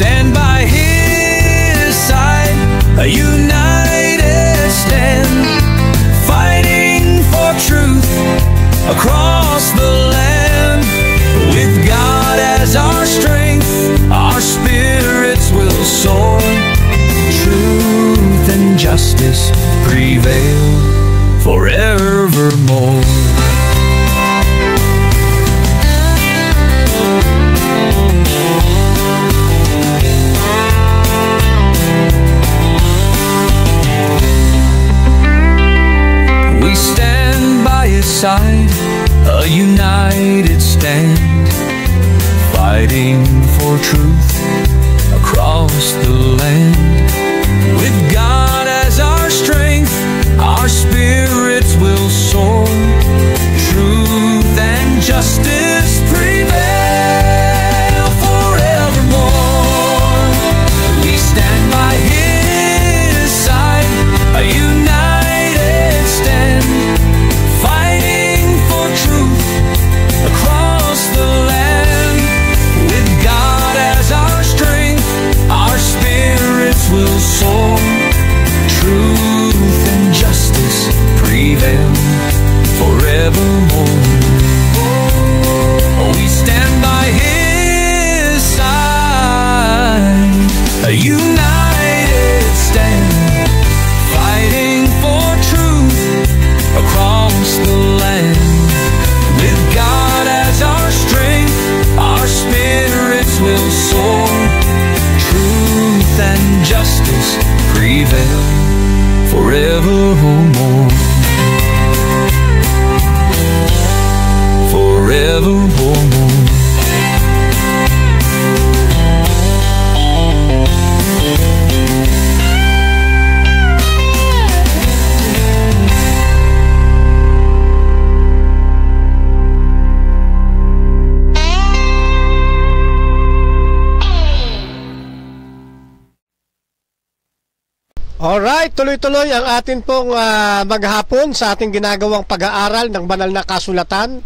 stand by His side, a united stand, fighting for truth across the land. With God as our strength, our spirits will soar. Truth and justice prevail forevermore. We stand by His side, a united stand, fighting for truth across the land. With God as our strength, our spirits will soar. Truth and justice prevail forevermore. We stand by His side, a united stand, fighting for truth across the land. With God as our strength, our spirits will soar. Truth and justice prevail forevermore. We stand by His side, a united stand, fighting for truth across the land. With God as our strength, our spirits will soar. Truth and justice prevail forevermore. Forevermore. Alright, tuloy-tuloy ang atin pong maghapon sa ating ginagawang pag-aaral ng banal na kasulatan.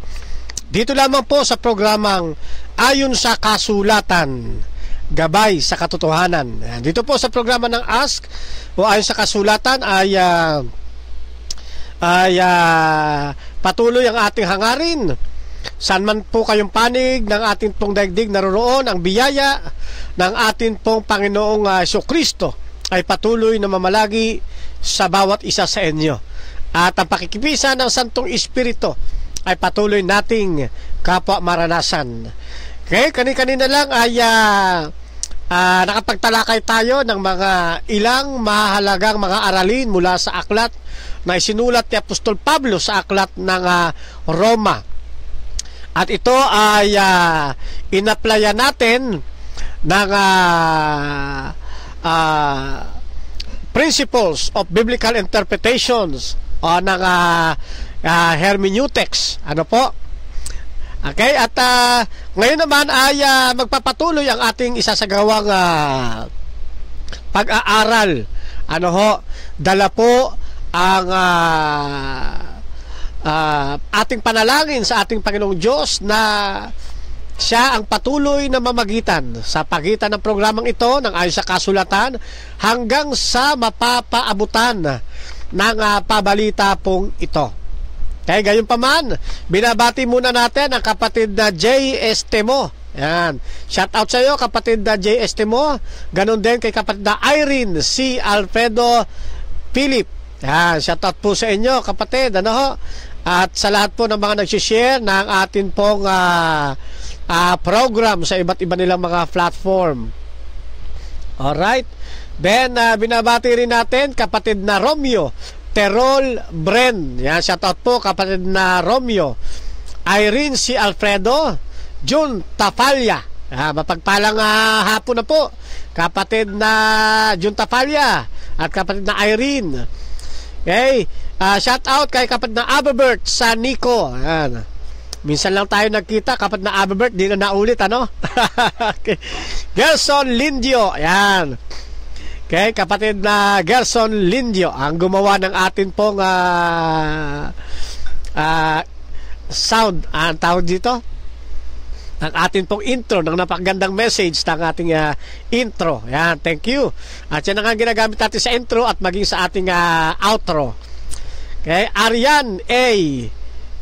Dito lamang po sa programang Ayon sa Kasulatan, Gabay sa Katotohanan. Dito po sa programa ng Ask o Ayon sa Kasulatan ay patuloy ang ating hangarin. Saan man po kayong panig ng ating pong daigdig, naroroon ang biyaya ng ating pong Panginoong Jesucristo ay patuloy na mamalagi sa bawat isa sa inyo. At ang pakikipisan ng Santong Espiritu ay patuloy nating kapwa maranasan. Okay, kanina lang ay nakapagtalakay tayo ng mga ilang mahalagang mga aralin mula sa aklat na isinulat ni Apostol Pablo sa aklat ng Roma. At ito ay inaplayan natin ng principles of biblical interpretations o ng hermeneutics. Ano po? Okay, at ngayon naman ay magpapatuloy ang ating isasagawang pag-aaral. Ano ho? Dala po ang ating panalangin sa ating Panginoong Diyos na Siya ang patuloy na mamagitan sa pagitan ng programang ito ng Ayon sa Kasulatan hanggang sa mapapaabutan ng pabalita pong ito. Kaya gayon pa man, binabati muna natin ang kapatid na J. Estemo. Yan. Shout out sa iyo kapatid na J. Estemo. Ganon din kay kapatid na Irene C. Alfredo Philip. Yan. Shout out po sa inyo kapatid. Ano ho? At sa lahat po ng mga nagsishare ng atin pong program sa iba't iba nilang mga platform. Alright. Then binabati rin natin kapatid na Romeo Terol Bren. Yan, shout out po kapatid na Romeo. Irene C. Alfredo, June Tafalya. Mapagpalang hapon na po kapatid na June Tafalya at kapatid na Irene. Okay, shout out kay kapatid na Ababert Sanico. Yan. Minsan lang tayo nagkita, kapatid na Ababert, di na naulit, ano? Okay. Gerson Lindio, ayan. Okay, kapatid na Gerson Lindio, ang gumawa ng atin pong sound, ang tawag dito? ang atin pong intro ng napakagandang message ng ating intro. Yan, thank you. At yan ang ginagamit natin sa intro at maging sa ating outro. Okay, Arian A.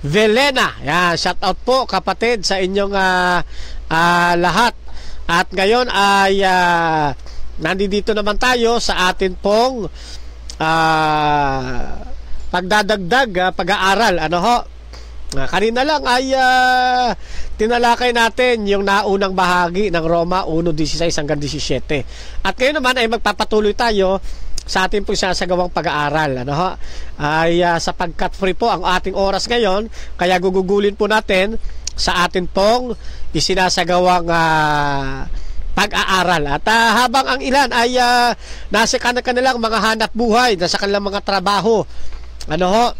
Velena. Yan, shout out po kapatid sa inyong lahat. At ngayon ay nandito naman tayo sa atin pong pagdadagdag pag-aaral. Ano ho? Kanina lang ay tinalakay natin yung naunang bahagi ng Roma 1:16 hanggang 17. At ngayon naman ay magpapatuloy tayo sa ating pong sinasagawang pag-aaral. Ano ho? Ay sapagkat free po ang ating oras ngayon, kaya gugugulin po natin sa atin pong isinasagawang pag-aaral. At habang ang ilan ay nasa kanilang mga hanap buhay, nasa kanilang mga trabaho, ano ho?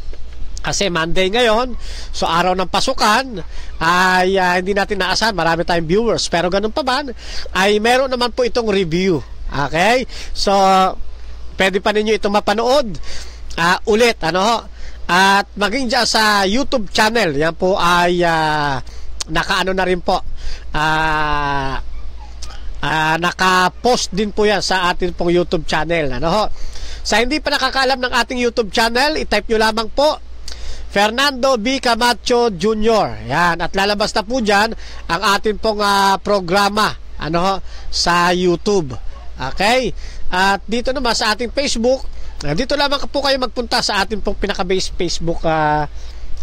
Kasi Monday ngayon, so araw ng pasukan, ay hindi natin naasahan, marami tayong viewers. Pero ganun pa man, ay meron naman po itong review. Okay? So, pwede pa ninyo itong mapanood ulit. Ano? At maging dyan sa YouTube channel, yan po ay nakaano na rin po. Naka-post din po yan sa atin pong YouTube channel. Ano? Sa hindi pa nakakaalam ng ating YouTube channel, i-type nyo lamang po Fernando B. Camacho Jr. Yan, at lalabas na po dyan ang atin pong programa sa YouTube. Okay? At dito naman sa ating Facebook, dito lamang po kayo magpunta sa ating pong pinaka-base Facebook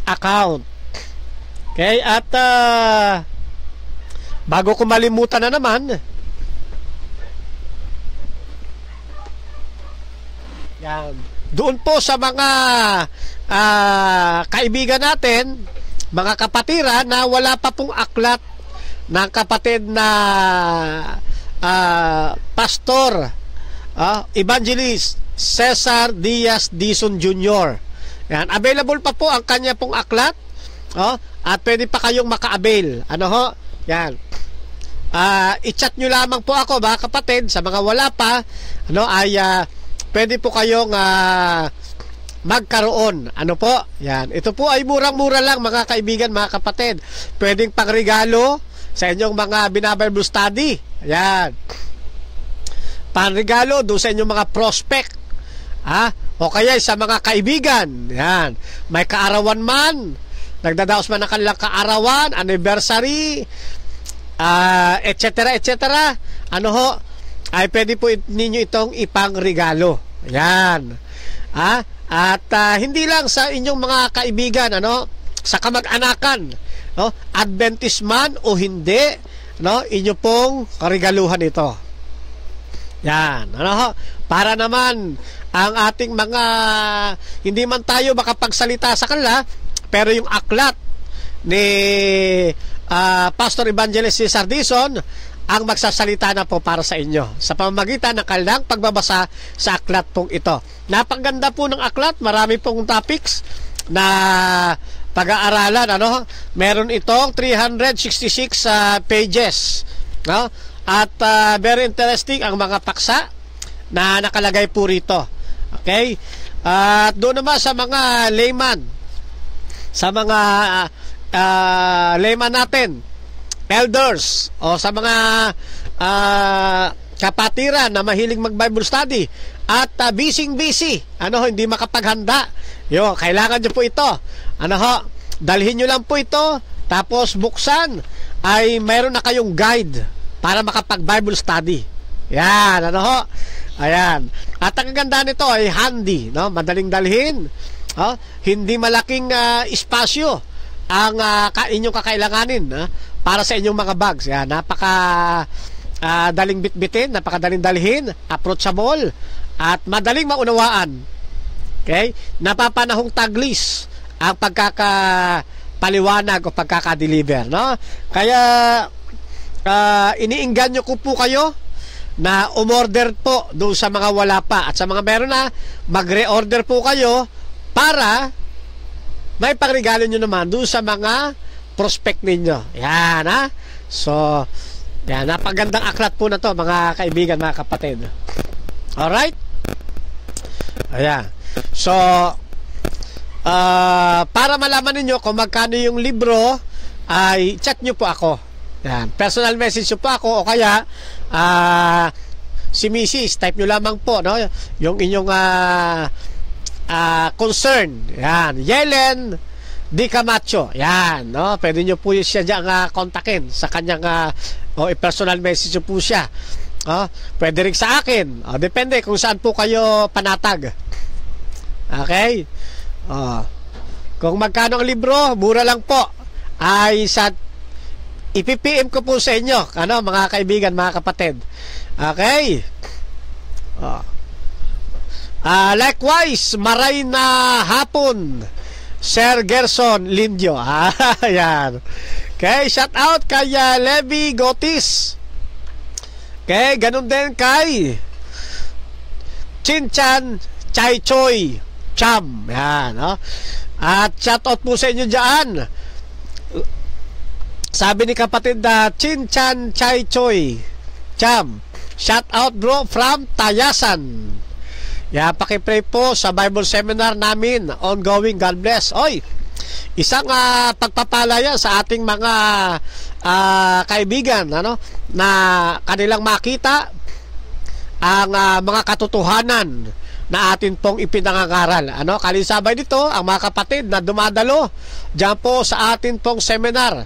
account. Okay? At bago ko malimutan na naman, yan, doon po sa mga kaibigan natin, mga kapatiran na wala pa pong aklat ng kapatid na Pastor Evangelist Cesar Diaz Dizon Jr. Yan, available pa po ang kanya pong aklat, at pwede pa kayong maka-avail. Ano ho? Yan. I-chat nyo lamang po ako, mga kapatid, sa mga wala pa, pwede po kayong magkaroon. Ano po? Yan. Ito po ay murang-mura lang, mga kaibigan, mga kapatid. Pwedeng pangregalo sa inyong mga binabible study. Yan. Panregalo doon sa inyong mga prospect. O kaya sa mga kaibigan. Yan. May kaarawan man, nagdadaos man ng kanilang kaarawan, anniversary, etc. Ano ho? Ay pwede po ninyo itong ipangregalo. Yan. At hindi lang sa inyong mga kaibigan, sa kamag-anakan, Adventist man o hindi, inyo pong regaluhan ito. Yan, para naman ang ating mga hindi man tayo makapagsalita sa kanila, pero yung aklat ni Pastor Evangelist Cesar Dizon ang magsasalita na po para sa inyo sa pamamagitan ng kanilang pagbabasa sa aklat pong ito. Napaganda po ng aklat, marami pong topics na pag-aaralan. Meron itong 366 pages. At very interesting ang mga paksa na nakalagay po rito. Okay? At doon naman sa mga layman, sa mga layman natin, elders, o sa mga kapatiran na mahilig mag-Bible study at busy, hindi makapaghanda, kailangan nyo po ito. Dalhin nyo lang po ito, tapos buksan, ay mayroon na kayong guide para makapag-Bible study. Yan, ayan. At ang ganda nito ay handy, madaling dalhin, hindi malaking espasyo ang inyong kakailanganin para sa inyong mga bags. Yan, napaka daling bitbitin, napakadaling dalhin, approachable, at madaling maunawaan. Okay? Napapanahong taglis ang pagkakapaliwanag o pagkakadeliver. Kaya iniingganyo ko po kayo na umorder po doon sa mga wala pa, at sa mga meron na, mag-reorder po kayo para may pangregalo nyo naman doon sa mga prospect ninyo. Yan, So, yan, napagandang aklat po na to, mga kaibigan, mga kapatid. Alright? Ayan. So, para malaman ninyo kung magkano yung libro, ay chat nyo po ako. Yan. Personal message nyo po ako o kaya si Mrs. Type nyo lamang po, no? Yung inyong concern. Yan. Yelen Di Camacho. Yan, no? Pwede nyo po siya dyan kontakin sa kanyang personal message nyo po siya. Pwede rin sa akin. Depende kung saan po kayo panatag. Okay? Kung magkano ang libro, mura lang po. Ay sa ipipm ko po sa inyo, mga kaibigan, mga kapatid. Okay? Likewise, maray na hapon, Sir Gerson Lindio. Ayan. Okay, shout out kay Levi Gotis. Okay, ganun din kay Chinchan Chai Choi Cham. Yan, no? At shout out po sa inyo dyan. Sabi ni kapatid na Chinchan Chai Choi Cham, shout out bro from Tayasan. Yeah, pakipray po sa Bible seminar namin ongoing. God bless. Oy, isang pagpapalaya sa ating mga kaibigan, na kanilang makita ang mga katotohanan na atin pong ipinangangaral. Kalisabay dito ang mga kapatid na dumadalo diyan po sa atin pong seminar.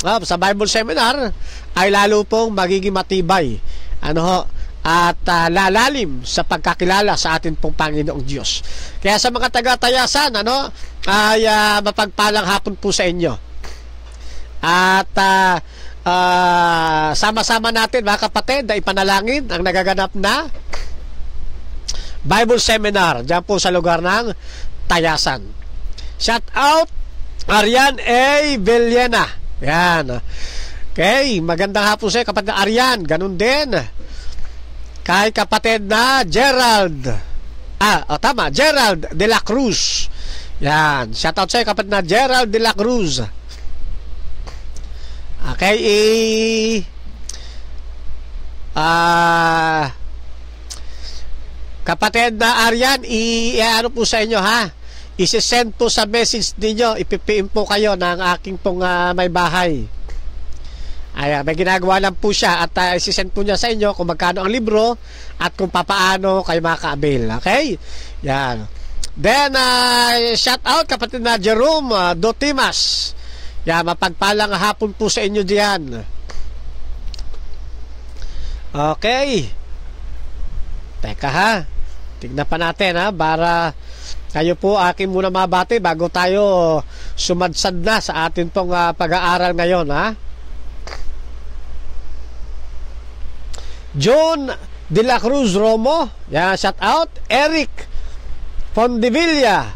Sa Bible seminar ay lalo pong magiging matibay. At lalalim sa pagkakilala sa atin pong Panginoong Diyos. Kaya sa mga taga-Tayasan, ay mapagpalang hapon po sa inyo. At sama-sama natin, mga kapatid, na ipanalangin ang nagaganap na Bible Seminar diyan po sa lugar ng Tayasan. Shout out Arian A. Villena. Yan. Okay, magandang hapon sa iyo, kapatid na Arian. Ganun din kay kapatid na Gerald. Tama, Gerald de la Cruz. Yan. Shout out sa iyo, kapatid na Gerald de la Cruz. Okay, kapatid na Arian, ano po sa inyo, ha? Isi-send po sa message ninyo, ipipim po kayo ng aking pong may bahay. May ginagawa lang po siya at isi-send po niya sa inyo kung magkano ang libro at kung papaano kayo makaka-avail. Okay? Yan. Then, shout out kapatid na Jerome Dotimas. Yan, mapagpalang hapon po sa inyo diyan. Okay. Teka, ha? Tignan pa natin, ha? Para kayo po akin muna mabati bago tayo sumadsad na sa atin pong pag-aaral ngayon, ha? John De La Cruz Romo, yan, shout out. Eric Fondevilla,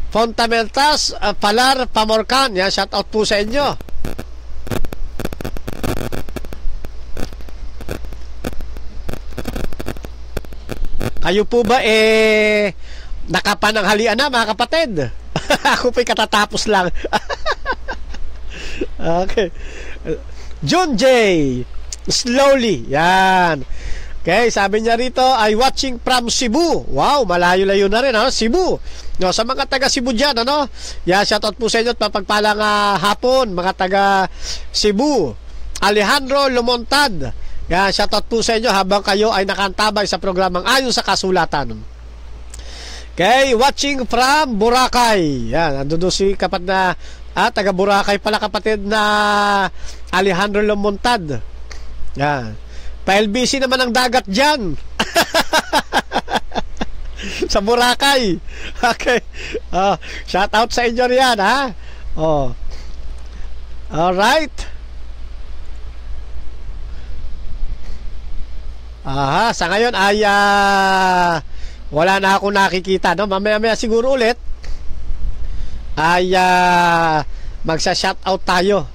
Fontamentas Palar Pamorcan, yan, shout out po sa inyo. Kayo po ba nakapananghalian na, mga kapatid? Ako po'y katatapos lang. Okay. John J. Slowly. Yan. Okay, sabi niya rito, ay watching from Cebu. Wow, malayo-layo na rin, Cebu. No, sa mga taga Cebu dyan, Yeah, shoutout po sa inyo at mapagpalang hapon, mga taga Cebu. Alejandro Lumontad. Yan, shoutout po sa inyo habang kayo ay nakantabay sa programang Ayon sa Kasulatan. Okay, watching from Boracay. Yan, andun si kapatid na taga Boracay pala, kapatid na Alejandro Lumontad. Yan. Pa-LBC naman ang dagat dyan. Sa Boracay. Okay. Shout out sa inyo riyan, ha? Alright. Sa ngayon ay wala na ako nakikita, mamaya siguro ulit ay magsa-shout out tayo.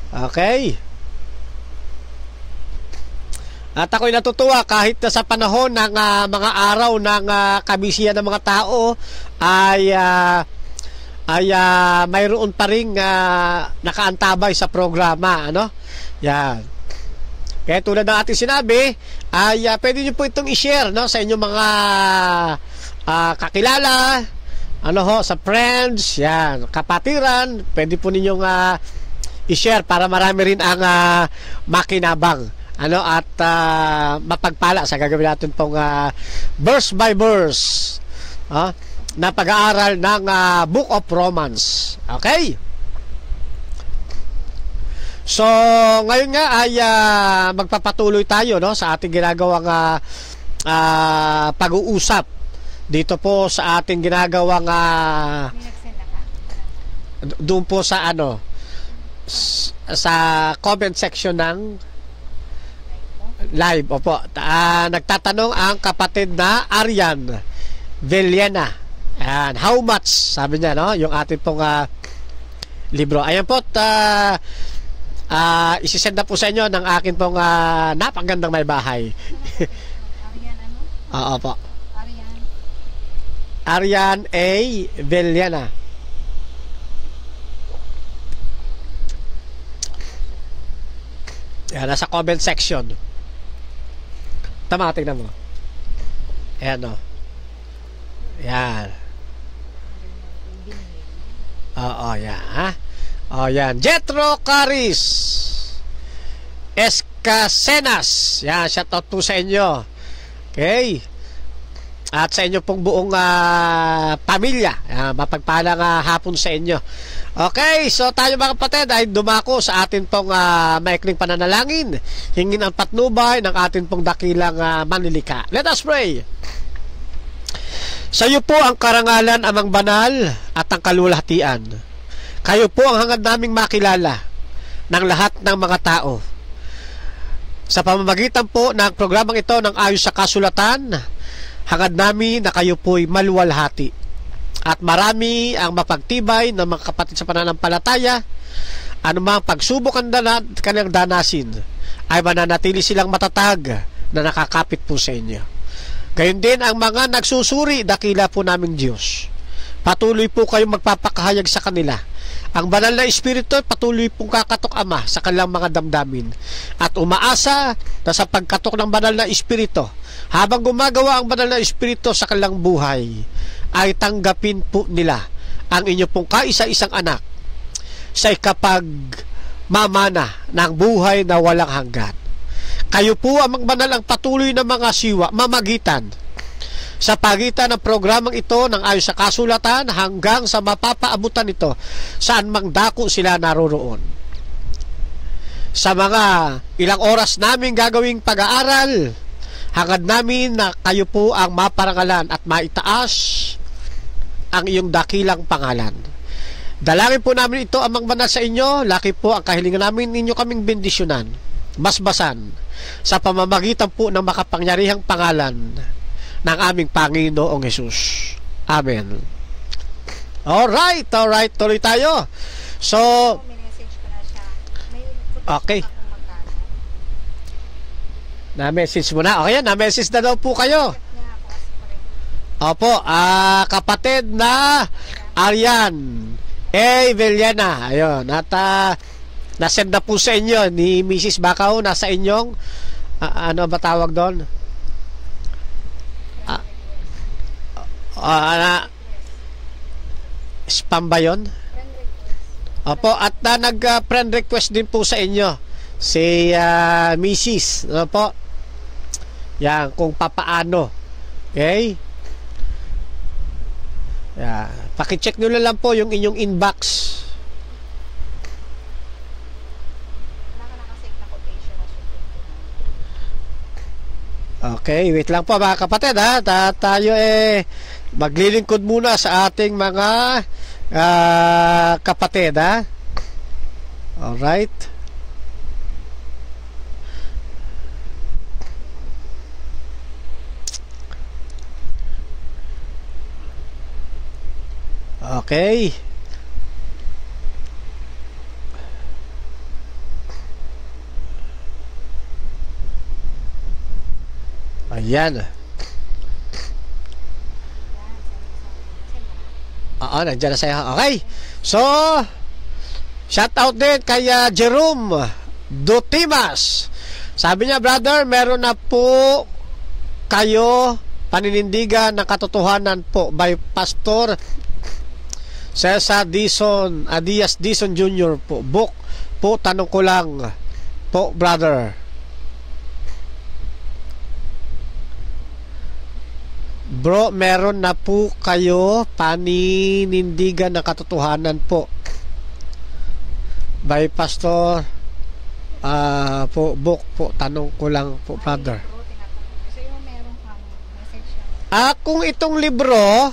Okay. At ako'y natutuwa kahit na sa panahon ng mga araw ng kabisihan ng mga tao ay mayroon pa ring nakaantabay sa programa, Yan. Kaya tulad ng ating sinabi, ay pwede nyo po itong i-share, sa inyong mga kakilala, ano ho, sa friends, yan, kapatiran, pwede po ninyong i-share para marami rin ang makinabang. Ano, at mapagpala sa gagawin natin pong verse by verse na pag-aaral ng Book of Romans. Okay? So, ngayon nga ay magpapatuloy tayo, no, sa ating ginagawang pag-uusap dito po sa ating ginagawang doon po sa ano, sa comment section ng live. Opo, nagtatanong ang kapatid na Arian Villena, and how much, sabi niya, no, yung ating pong libro. Ayan po, isisend na po sa inyo ng akin pong napakagandang may bahay. Arian ano? Oo po. Arian A. Villena. Yan, nasa comment section. Tama, tingnan mo. Ayan, o. Yan. Oo, yan, ha? O, yan. Jetro Caris Escasenas. Yan, shoutout po sa inyo. Okay. At sa inyo pong buong pamilya. Mapagpalang hapon sa inyo. Okay, so tayo mga kapatid ay dumako sa atin pong maikling pananalangin. Hingin ang patnubay ng atin pong dakilang manlilika. Let us pray. Sa iyo po ang karangalan, amang banal, at ang kalulahatian. Kayo po ang hangad naming makilala ng lahat ng mga tao. Sa pamamagitan po ng programang ito ng Ayon sa Kasulatan, hangad namin na kayo po'y maluwalhati at marami ang mapagtibay ng mga kapatid sa pananampalataya. Anumang pagsubok ang kanilang danasin ay mananatili silang matatag na nakakapit po sa inyo. Gayon din ang mga nagsusuri, dakila po naming Diyos. Patuloy po kayong magpapakahayag sa kanila. Ang banal na Espiritu patuloy pong kakatok, Ama, sa kanilang mga damdamin. At umaasa na sa pagkatok ng banal na Espiritu, habang gumagawa ang banal na Espiritu sa kanilang buhay, ay tanggapin po nila ang inyo pong kaisa-isang anak sa ikapag mamana ng buhay na walang hanggan. Kayo po ang banal ang patuloy na mga siwa, mamagitan sa pagitan ng programang ito ng Ayon sa Kasulatan hanggang sa mapapaabutan ito saan mang dako sila naroroon. Sa mga ilang oras namin gagawing pag-aaral, hangad namin na kayo po ang maparangalan at maitaas ang iyong dakilang pangalan. Dalangin po namin ito, amang banal, sa inyo. Laki po ang kahilingan namin, ninyo kaming bendisyonan, basbasan, sa pamamagitan po ng makapangyarihang pangalan ng aming Panginoong Hesus. Amen. Alright, tuloy tayo. So, Message ko na siya. okay. Na-message mo na. Okay, na-message na daw po kayo. Opo, kapatid na Arian A. Villena. Ayun, at nasend na po sa inyo ni Mrs. Bacao, nasa inyong ano ba tawag doon? Spam ba yun? Opo, at nag-friend request din po sa inyo si Mrs. Ano po? Yan, kung papaano. Okay? Yan. Pakicheck nyo lang po yung inyong inbox. Okay, wait lang po mga kapatid, ha. Tayo maglilingkod muna sa ating mga kapatid, ha. Alright. Okay. Ayan. Oo, nandiyan na sa'yo. Okay. So, shout out din kay Jerome Dotimas. Sabi niya, brother, meron na po kayo Paninindigan ng Katotohanan po by Pastor Cesar Diaz Dizon Jr. po. Book po, tanong ko lang po, brother. Bro, meron na po kayo paninindigan ng katotohanan po by Pastor po, book po, tanong ko lang po, brother. So yung meron kang message yan. Kung itong libro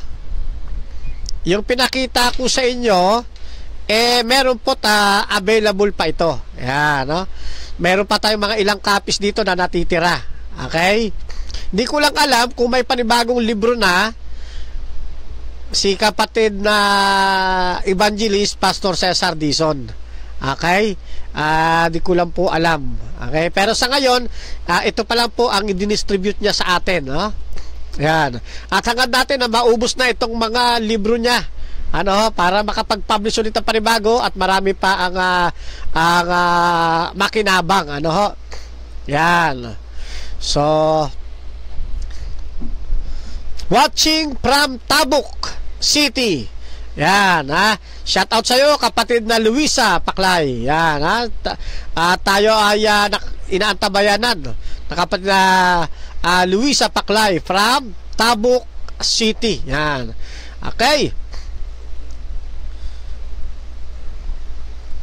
yung pinakita ko sa inyo, meron po available pa ito. Yan, no? Meron pa tayong mga ilang copies dito na natitira. Okay? Hindi ko lang alam kung may panibagong libro na si kapatid na evangelist Pastor Cesar Dizon. Okay? Di ko lang po alam. Okay? Pero sa ngayon, ito pa lang po ang i-distribute niya sa atin. No? Yan. At hanggang natin na maubos na itong mga libro niya. Para makapag-publish ulit ang panibago at marami pa ang makinabang. Yan. So, watching from Tabuk City. Yan, shout out sa iyo, kapatid na Luisa Paklay. Yan, tayo ay inaantabayanan ng kapatid na Luisa Paklay from Tabuk City. Yan. Okay.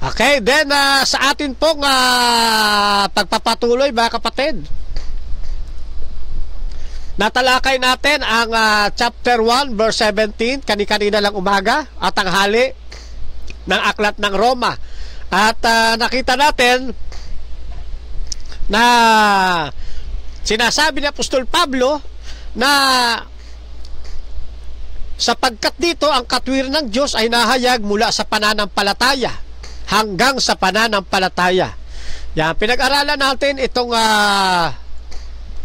Okay, then sa atin pong pagpapatuloy, mga kapatid, natalakay natin ang chapter 1 verse 17 kani-kanina lang umaga at tanghali ng aklat ng Roma. At nakita natin na sinasabi ni Apostol Pablo na sapagkat dito ang katwiran ng Diyos ay nahayag mula sa pananampalataya hanggang sa pananampalataya. Yan, pinag-aralan natin itong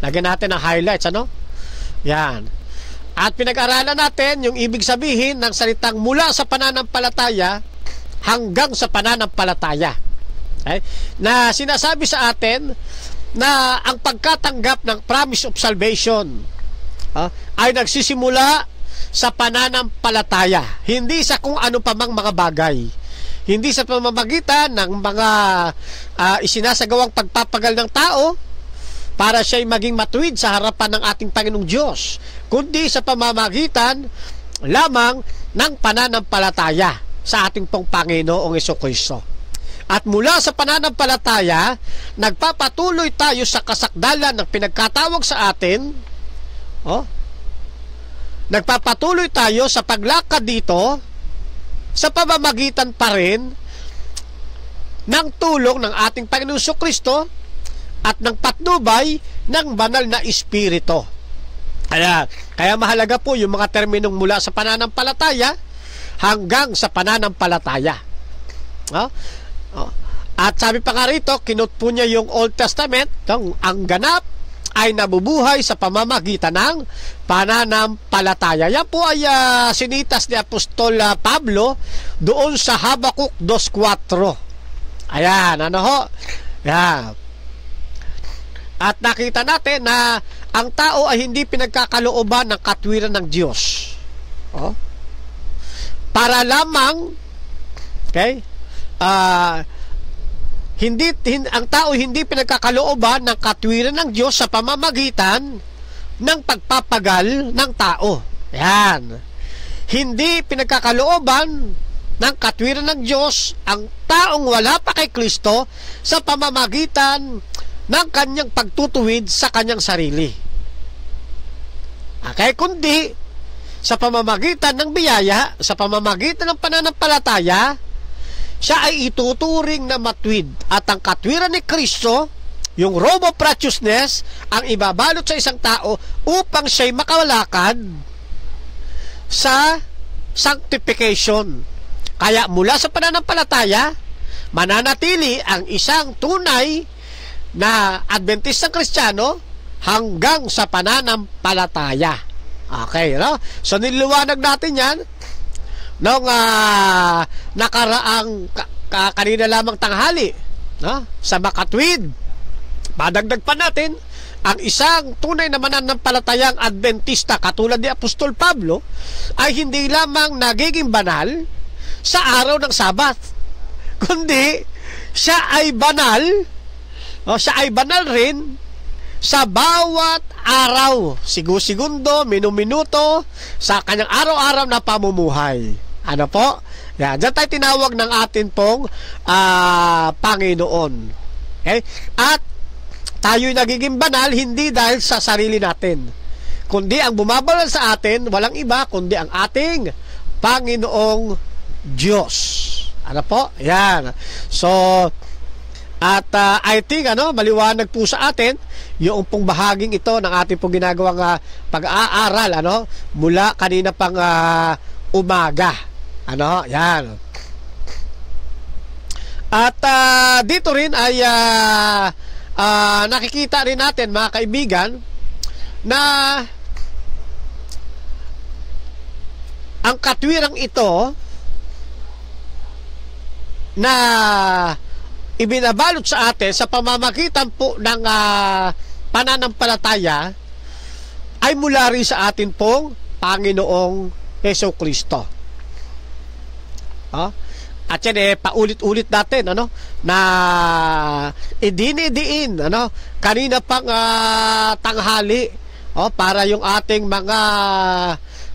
lagyan natin ng highlights, Yan. At pinag-aralan natin yung ibig sabihin ng salitang mula sa pananampalataya hanggang sa pananampalataya. Okay? Na sinasabi sa atin na ang pagkatanggap ng promise of salvation ay nagsisimula sa pananampalataya, hindi sa kung ano pa mang mga bagay, hindi sa pamamagitan ng mga isinasagawang pagpapagal ng tao para siya'y maging matuwid sa harapan ng ating Panginoong Diyos, kundi sa pamamagitan lamang ng pananampalataya sa ating pong Panginoong Jesucristo. At mula sa pananampalataya, nagpapatuloy tayo sa kasakdalan ng pinagkatawag sa atin. Nagpapatuloy tayo sa paglakad dito sa pamamagitan pa rin ng tulong ng ating Panginoong Jesucristo at ng patnubay ng banal na Espiritu. Kaya mahalaga po yung mga terminong mula sa pananampalataya hanggang sa pananampalataya. At sabi pa nga rito, kinot po niya yung Old Testament, ang ganap ay nabubuhay sa pamamagitan ng pananampalataya. Yan po ay sinitas ni Apostol Pablo doon sa Habakuk 2:4. Ayan, Yan. At nakita natin na ang tao ay hindi pinagkakalooban ng katwiran ng Diyos. Para lamang, ang tao hindi pinagkakalooban ng katwiran ng Diyos sa pamamagitan ng pagpapagal ng tao. Yan. Hindi pinagkakalooban ng katwiran ng Diyos ang taong wala pa kay Kristo sa pamamagitan ng kanyang pagtutuwid sa kanyang sarili. Kundi sa pamamagitan ng biyaya, sa pamamagitan ng pananampalataya, siya ay ituturing na matuwid. At ang katwiran ni Kristo, yung robe of righteousness, ang ibabalot sa isang tao upang siya'y makalakad sa sanctification. Kaya mula sa pananampalataya, mananatili ang isang tunay na Adventistang Kristiyano hanggang sa pananampalataya. Okay, So niliwanag natin yan noong nakaraang kanina lamang tanghali, sa makatwid. Madagdag pa natin ang isang tunay na mananampalatayang Adventista katulad ni Apostol Pablo ay hindi lamang nagiging banal sa araw ng Sabat, kundi siya ay banal, siya ay banal rin sa bawat araw, segundo, minuto sa kanyang araw-araw na pamumuhay. Ano po? Yan, dyan tayo tinawag ng atin pong Panginoon. Okay? At tayo'y nagiging banal hindi dahil sa sarili natin, kundi ang bumabanal sa atin walang iba kundi ang ating Panginoong Diyos. Ano po? Yan. So, at I think maliwanag po sa atin yung pong bahaging ito ng ating pong ginagawang pag-aaral mula kanina pang umaga. Yan. At dito rin ay nakikita rin natin, mga kaibigan, na ang katwirang ito na ibinabalot sa atin sa pamamagitan po ng pananampalataya ay mula rin sa atin pong Panginoong Hesukristo. At yan paulit-ulit natin na idinidiin kanina pang tanghali para yung ating mga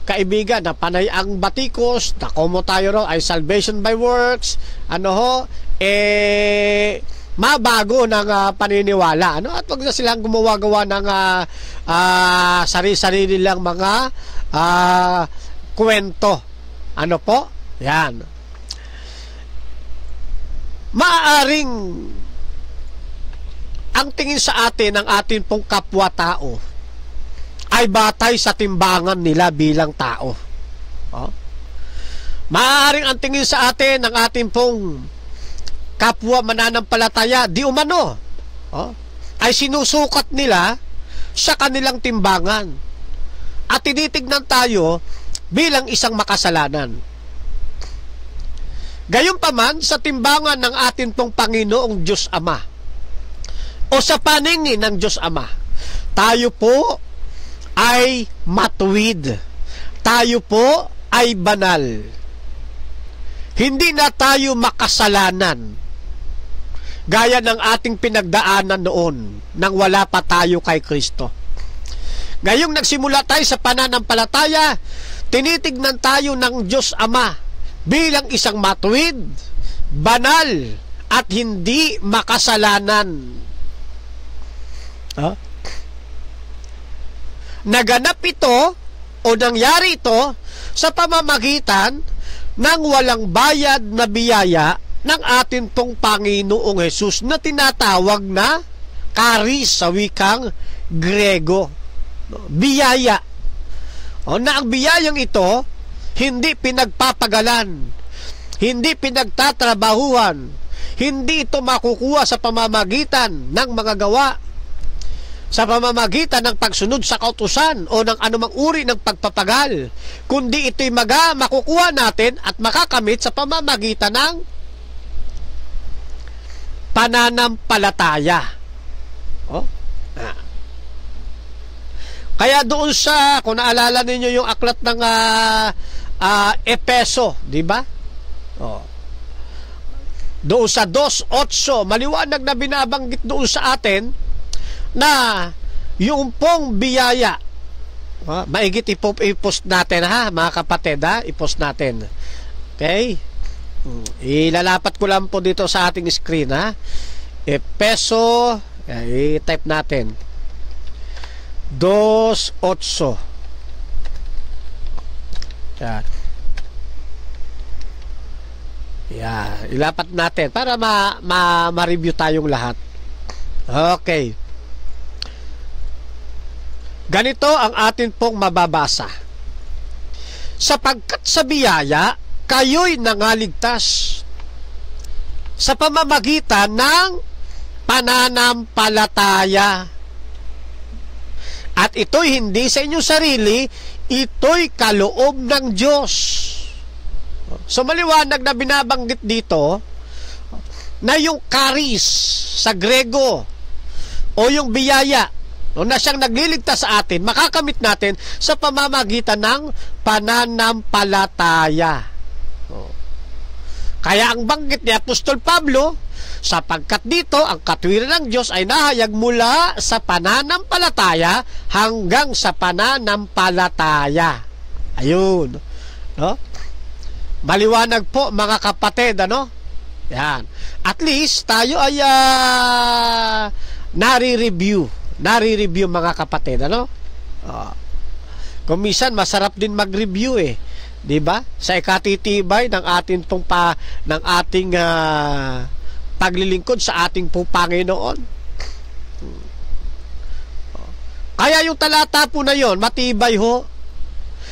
kaibigan na panay ang batikos na komo tayo ay salvation by works mabago ng paniniwala at wag na silang gumawa-gawa ng sarili-sarili lang mga kwento. Yan. Maaaring ang tingin sa atin ng atin pong kapwa-tao ay batay sa timbangan nila bilang tao. Maaaring ang tingin sa atin ng atin pong kapwa mananampalataya di umano ay sinusukat nila sa kanilang timbangan at tinitignan tayo bilang isang makasalanan. Gayunpaman sa timbangan ng atin pong Panginoong Diyos Ama o sa paningin ng Diyos Ama, tayo po ay matuwid. Tayo po ay banal. Hindi na tayo makasalanan gaya ng ating pinagdaanan noon nang wala pa tayo kay Kristo. Gayong nagsimula tayo sa pananampalataya, tinitignan tayo ng Diyos Ama bilang isang matuwid, banal, at hindi makasalanan. Naganap ito o nangyari ito sa pamamagitan ng walang bayad na biyaya ng atin pong Panginoong Hesus na tinatawag na charis sa wikang Grego. Biyaya. Na ang biyayang ito hindi pinagpapagalan, hindi pinagtatrabahuhan, hindi ito makukuha sa pamamagitan ng mga gawa, sa pamamagitan ng pagsunod sa kautusan o ng anumang uri ng pagpapagal, kundi ito'y makukuha natin at makakamit sa pamamagitan ng pananampalataya. Kaya doon sa, kung naalala ninyo yung aklat ng Epeso, di ba? Doon sa 2:8, maliwanag na binabanggit doon sa atin na yung pong biyaya, maigit i-post natin mga kapatid, i-post natin. Okay? Ilalapat ko lang po dito sa ating screen, Epeso, i-type natin 2:8. Ilapat natin para ma-review tayong lahat. Okay. Ganito ang atin pong mababasa. Sapagkat sa biyaya, kayo'y nangaligtas sa pamamagitan ng pananampalataya. At ito'y hindi sa inyong sarili, ito'y kaloob ng Diyos. So maliwanag na binabanggit dito na yung charis sa Grego o yung biyaya no, na siyang nagliligtas sa atin, makakamit natin sa pamamagitan ng pananampalataya. Kaya ang banggit ni Apostol Pablo, sapagkat dito ang katwiran ng Diyos ay nahayag mula sa pananampalataya hanggang sa pananampalataya. Ayun. No? Maliwanag po mga kapatid, ano? Yan. At least tayo ay nare-review mga kapatid, ano? Kung minsan masarap din mag-review eh, 'di ba? Sa ikatitibay ng ating paglilingkod sa ating pong Panginoon. Kaya yung talata po na yon, matibay ho.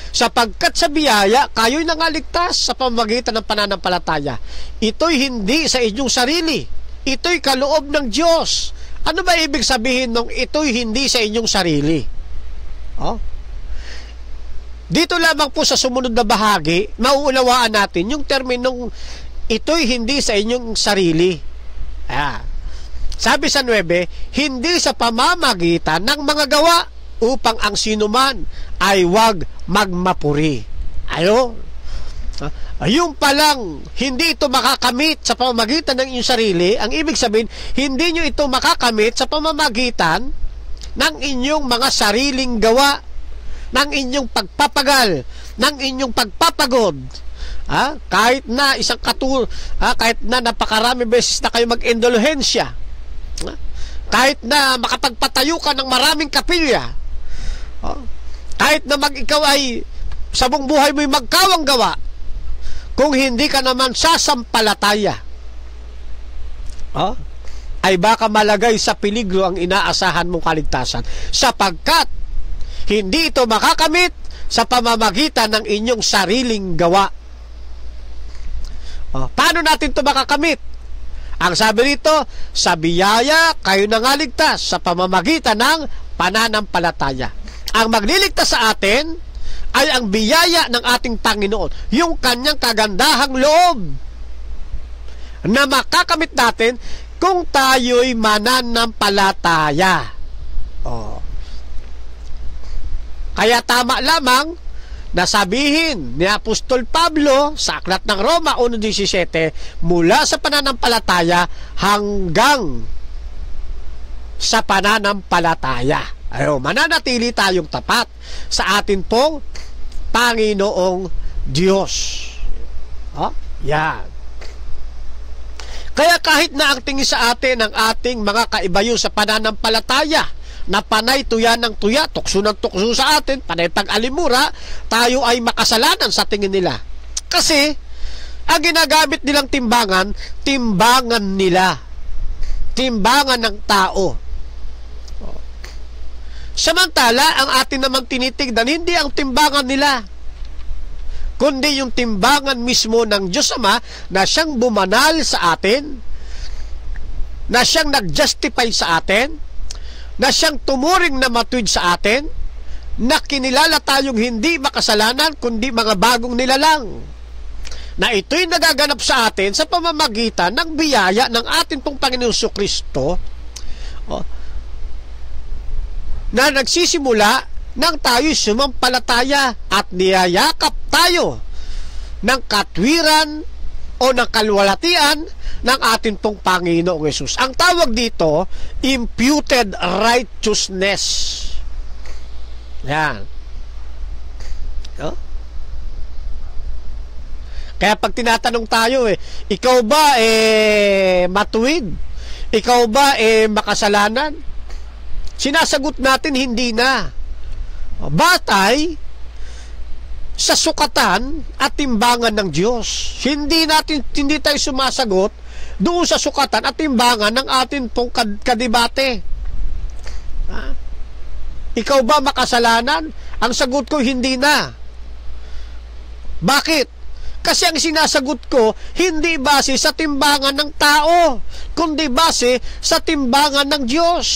Sapagkat sa biyaya, kayo'y nangaligtas sa pamamagitan ng pananampalataya. Ito'y hindi sa inyong sarili. Ito'y kaloob ng Diyos. Ano ba ibig sabihin nung ito'y hindi sa inyong sarili? Dito lamang po sa sumunod na bahagi, mauunawaan natin yung terminong ito'y hindi sa inyong sarili. Sabi sa 9, hindi sa pamamagitan ng mga gawa upang ang sinuman ay wag magmapuri. Ayun palang, hindi ito makakamit sa pamamagitan ng inyong sarili. Ang ibig sabihin, hindi nyo ito makakamit sa pamamagitan ng inyong mga sariling gawa, ng inyong pagpapagal, ng inyong pagpapagod. Kahit na kahit na napakarami beses na kayo mag-indulhensya, kahit na makapagpatayo ka ng maraming kapilya, kahit na ikaw ay sa buong buhay mo'y magkawang gawa, kung hindi ka naman sasampalataya, ay baka malagay sa peligro ang inaasahan mong kaligtasan, sapagkat hindi ito makakamit sa pamamagitan ng inyong sariling gawa. Paano natin ito makakamit? Ang sabi rito, sa biyaya kayo nangaligtas sa pamamagitan ng pananampalataya. Ang magliligtas sa atin ay ang biyaya ng ating Panginoon, yung kanyang kagandahang loob na makakamit natin kung tayo'y mananampalataya. Kaya tama lamang na sabihin ni Apostol Pablo sa Aklat ng Roma 1:17, mula sa pananampalataya hanggang sa pananampalataya. Mananatili tayong tapat sa atin pong Panginoong Diyos. Yan. Kaya kahit na ang tingin sa atin ng ating mga kaibayo sa pananampalataya, na panay tuya ng tuya, tukso ng tukso sa atin, panay pag-alimura, tayo ay makasalanan sa tingin nila. Kasi, ang ginagamit nilang timbangan nila. Timbangan ng tao. Samantala, ang atin naman tinitignan, hindi ang timbangan nila, kundi yung timbangan mismo ng Diyos Ama na siyang bumanal sa atin, na siyang nag-justify sa atin, na siyang tumuring na matuwid sa atin, na kinilala tayong hindi makasalanan kundi mga bagong nilalang, na ito'y nagaganap sa atin sa pamamagitan ng biyaya ng ating pong Panginoong Jesucristo, na nagsisimula nang tayo'y sumampalataya at niyayakap tayo ng katwiran o ng kalwalatian ng ating pong Panginoong Hesus. Ang tawag dito, imputed righteousness. Yan. Kaya pag tinatanong tayo, ikaw ba matuwid? Ikaw ba makasalanan? Sinasagot natin, hindi na. Batay sa sukatan at timbangan ng Diyos. Hindi tayo sumasagot doon sa sukatan at timbangan ng ating pong kadibate. Ikaw ba makasalanan? Ang sagot ko, hindi na. Bakit? Kasi ang sinasagot ko, hindi base sa timbangan ng tao, kundi base sa timbangan ng Diyos.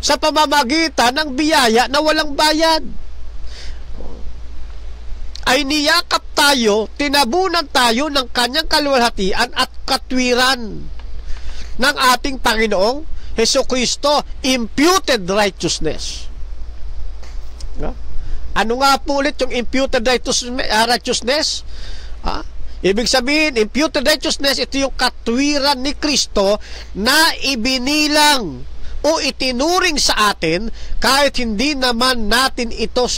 Sa pamamagitan ng biyaya na walang bayad, ay niyakap tayo, tinabunan tayo ng kanyang kaluwalhatian at katwiran ng ating Panginoong Hesukristo, imputed righteousness. Ano nga po ulit yung imputed righteousness? Ibig sabihin, imputed righteousness, ito yung katwiran ni Kristo na ibinilang o itinuring sa atin kahit hindi naman natin ito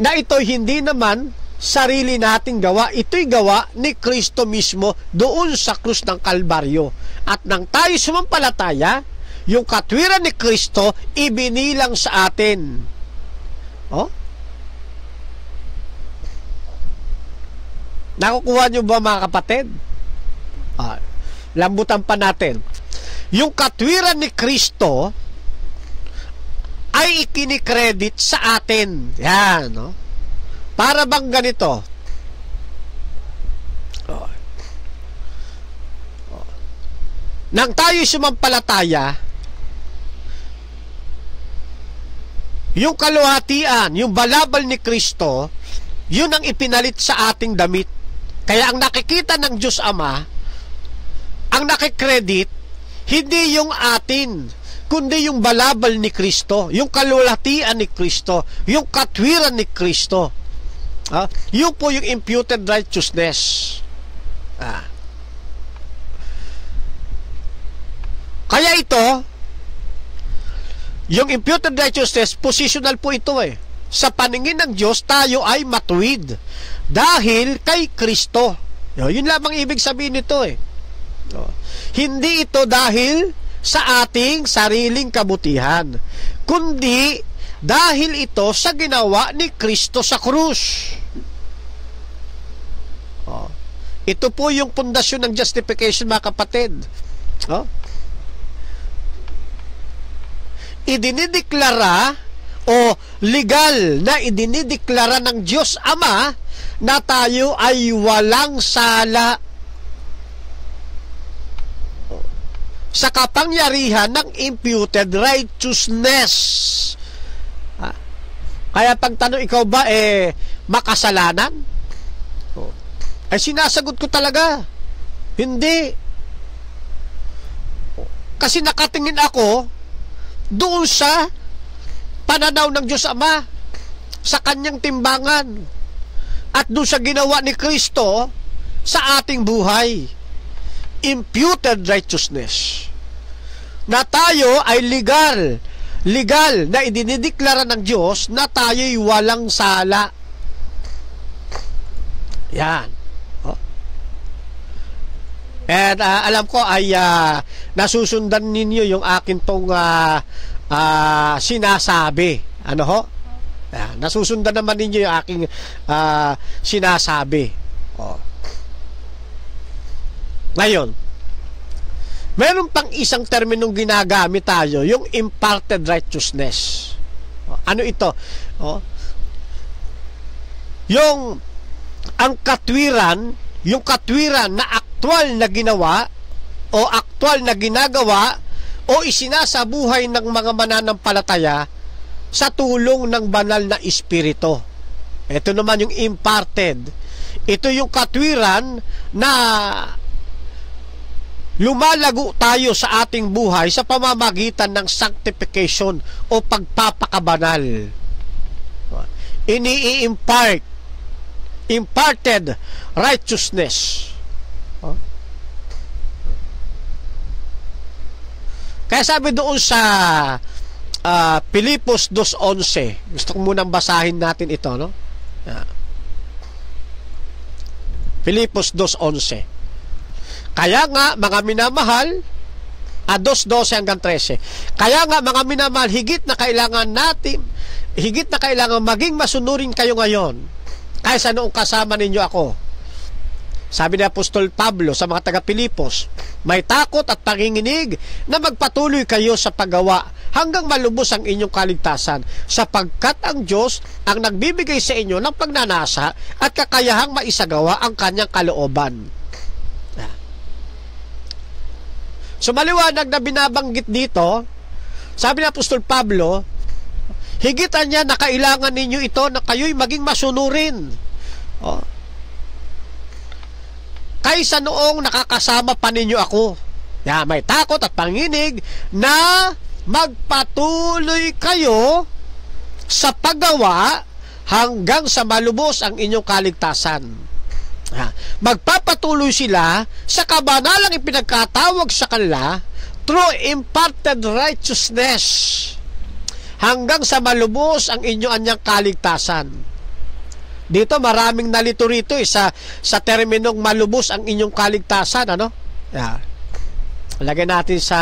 na ito hindi naman sarili nating gawa. Ito'y gawa ni Kristo mismo doon sa krus ng Kalbaryo. At nang tayo sumampalataya, yung katwiran ni Kristo ibinilang sa atin. Nakukuha nyo ba, mga kapatid? Lambutan pa natin. Yung katwiran ni Kristo ay ikinikredit sa atin. Yan, no? Para bang ganito? Nang tayo sumampalataya, yung kaluhatian, yung balabal ni Kristo, yun ang ipinalit sa ating damit. Kaya ang nakikita ng Diyos Ama, ang nakikredit, hindi yung atin, kundi yung balabal ni Kristo, yung kaluhatian ni Kristo, yung katwiran ni Kristo. Yun po yung imputed righteousness. Kaya ito, yung imputed righteousness, positional po ito Sa paningin ng Diyos, tayo ay matuwid dahil kay Kristo. Yun lamang ibig sabihin nito Hindi ito dahil sa ating sariling kabutihan, kundi dahil ito sa ginawa ni Kristo sa krus. Ito po yung pundasyon ng justification, mga kapatid. Idinideklara o legal na idinideklara ng Diyos Ama na tayo ay walang sala sa kapangyarihan ng imputed righteousness. Kaya pag tanong, ikaw ba makasalanan? Ay sinasagot ko talaga, hindi. Kasi nakatingin ako doon sa pananaw ng Diyos Ama, sa kanyang timbangan, at doon sa ginawa ni Kristo sa ating buhay. Imputed righteousness. Na tayo ay legal na idinideklara ng Diyos na tayo'y walang sala. Yan. And alam ko ay nasusundan ninyo yung akin pong sinasabi. Ano ho? Nasusundan naman ninyo yung aking sinasabi. Ngayon, meron pang isang terminong ginagamit tayo, yung imparted righteousness. Ano ito? Yung ang katwiran, yung katwiran na aktwal na ginawa o aktwal na ginagawa o isinasabuhay ng mga mananampalataya sa tulong ng banal na Espiritu. Ito naman yung imparted. Ito yung katwiran na lumalago tayo sa ating buhay sa pamamagitan ng sanctification o pagpapakabanal. Imparted righteousness. Kaya sabi doon sa Filipos 2:11, gusto ko munang basahin natin ito, no? Filipos 2:11. Kaya nga, mga minamahal, 2:12 hanggang 13. Kaya nga, mga minamahal, higit na kailangan maging masunurin kayo ngayon kaysa noong kasama ninyo ako. Sabi ni Apostol Pablo sa mga taga-Pilipos, may takot at panginginig na magpatuloy kayo sa paggawa hanggang malubos ang inyong kaligtasan, sapagkat ang Diyos ang nagbibigay sa inyo ng pagnanasa at kakayahang maisagawa ang kanyang kalooban. So maliwanag na binabanggit dito, sabi ni Apostol Pablo, higitan niya na kailangan ninyo ito na kayo'y maging masunurin. Kaysa noong nakakasama pa ninyo ako. May takot at panginig na magpatuloy kayo sa paggawa hanggang sa malubos ang inyong kaligtasan. Magpapatuloy sila sa kabanalang ipinagkatawag sa kanila through imparted righteousness hanggang sa malubos ang inyong anyang kaligtasan. Dito maraming nalito rito sa terminong malubos ang inyong kaligtasan, ano? Lagay natin sa